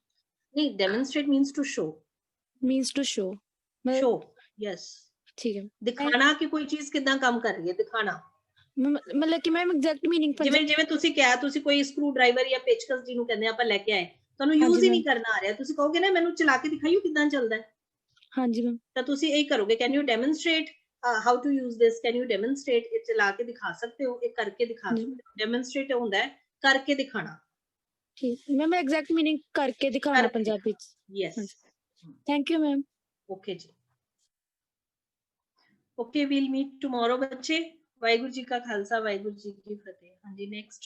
ਨਹੀਂ, demonstrate means to show. Yes, ਠੀਕ ਹੈ। ਦਿਖਾਣਾ ਕਿ ਕੋਈ ਚੀਜ਼ ਕਿੱਦਾਂ ਕੰਮ ਕਰ ਰਹੀ ਹੈ, ਦਿਖਾਣਾ। ਮਤਲਬ ਕਿ ਮੈਮ ਐਗਜ਼ੈਕਟ मीनिंग ਜਿਵੇਂ ਤੁਸੀਂ ਕਿਹਾ, ਤੁਸੀਂ ਕੋਈ ਸਕਰੂ ਡਰਾਈਵਰ ਜਾਂ ਪੇਚਕਸ ਜਿਹਨੂੰ ਕਹਿੰਦੇ ਆਪਾਂ ਲੈ ਕੇ ਆਏ, ਤੁਹਾਨੂੰ ਯੂਜ਼ ਹੀ ਨਹੀਂ ਕਰਨਾ ਆ ਰਿਹਾ, ਤੁਸੀਂ ਕਹੋਗੇ ਨਾ ਮੈਨੂੰ ਚਲਾ ਕੇ ਦਿਖਾਈਓ ਕਿੱਦਾਂ ਚੱਲਦਾ ਹੈ। ਹਾਂਜੀ ਮੈਮ। ਤਾਂ ਤੁਸੀਂ ਇਹ ਕਰੋਗੇ, can you demonstrate how to use this, can you demonstrate, ਇਹ ਚਲਾ ਕੇ ਦਿਖਾ ਸਕਦੇ ਹੋ, ਇਹ ਕਰਕੇ ਦਿਖਾ ਸਕਦੇ ਹੋ। ਡੈਮੋਨਸਟ੍ਰੇਟ ਹੁੰਦਾ ਹੈ ਕਰਕੇ ਦਿਖਾਣਾ। ਠੀਕ ਮੈਮ, ਐਗਜ਼ੈਕਟ मीनिंग ਕਰਕੇ ਦਿਖਾਣਾ ਪੰਜਾਬੀ ਚ। Yes, thank you ma'am. Okay ਜੀ, ਓਕੇ, ਵੀਲ ਮੀਟ ਟੁਮਾਰੋ ਬੱਚੇ। ਵਾਹਿਗੁਰੂ ਜੀ ਕਾ ਖਾਲਸਾ, ਵਾਹਿਗੁਰੂ ਜੀ ਕੀ ਫਤਿਹ। ਹਾਂਜੀ, ਨੈਕਸਟ।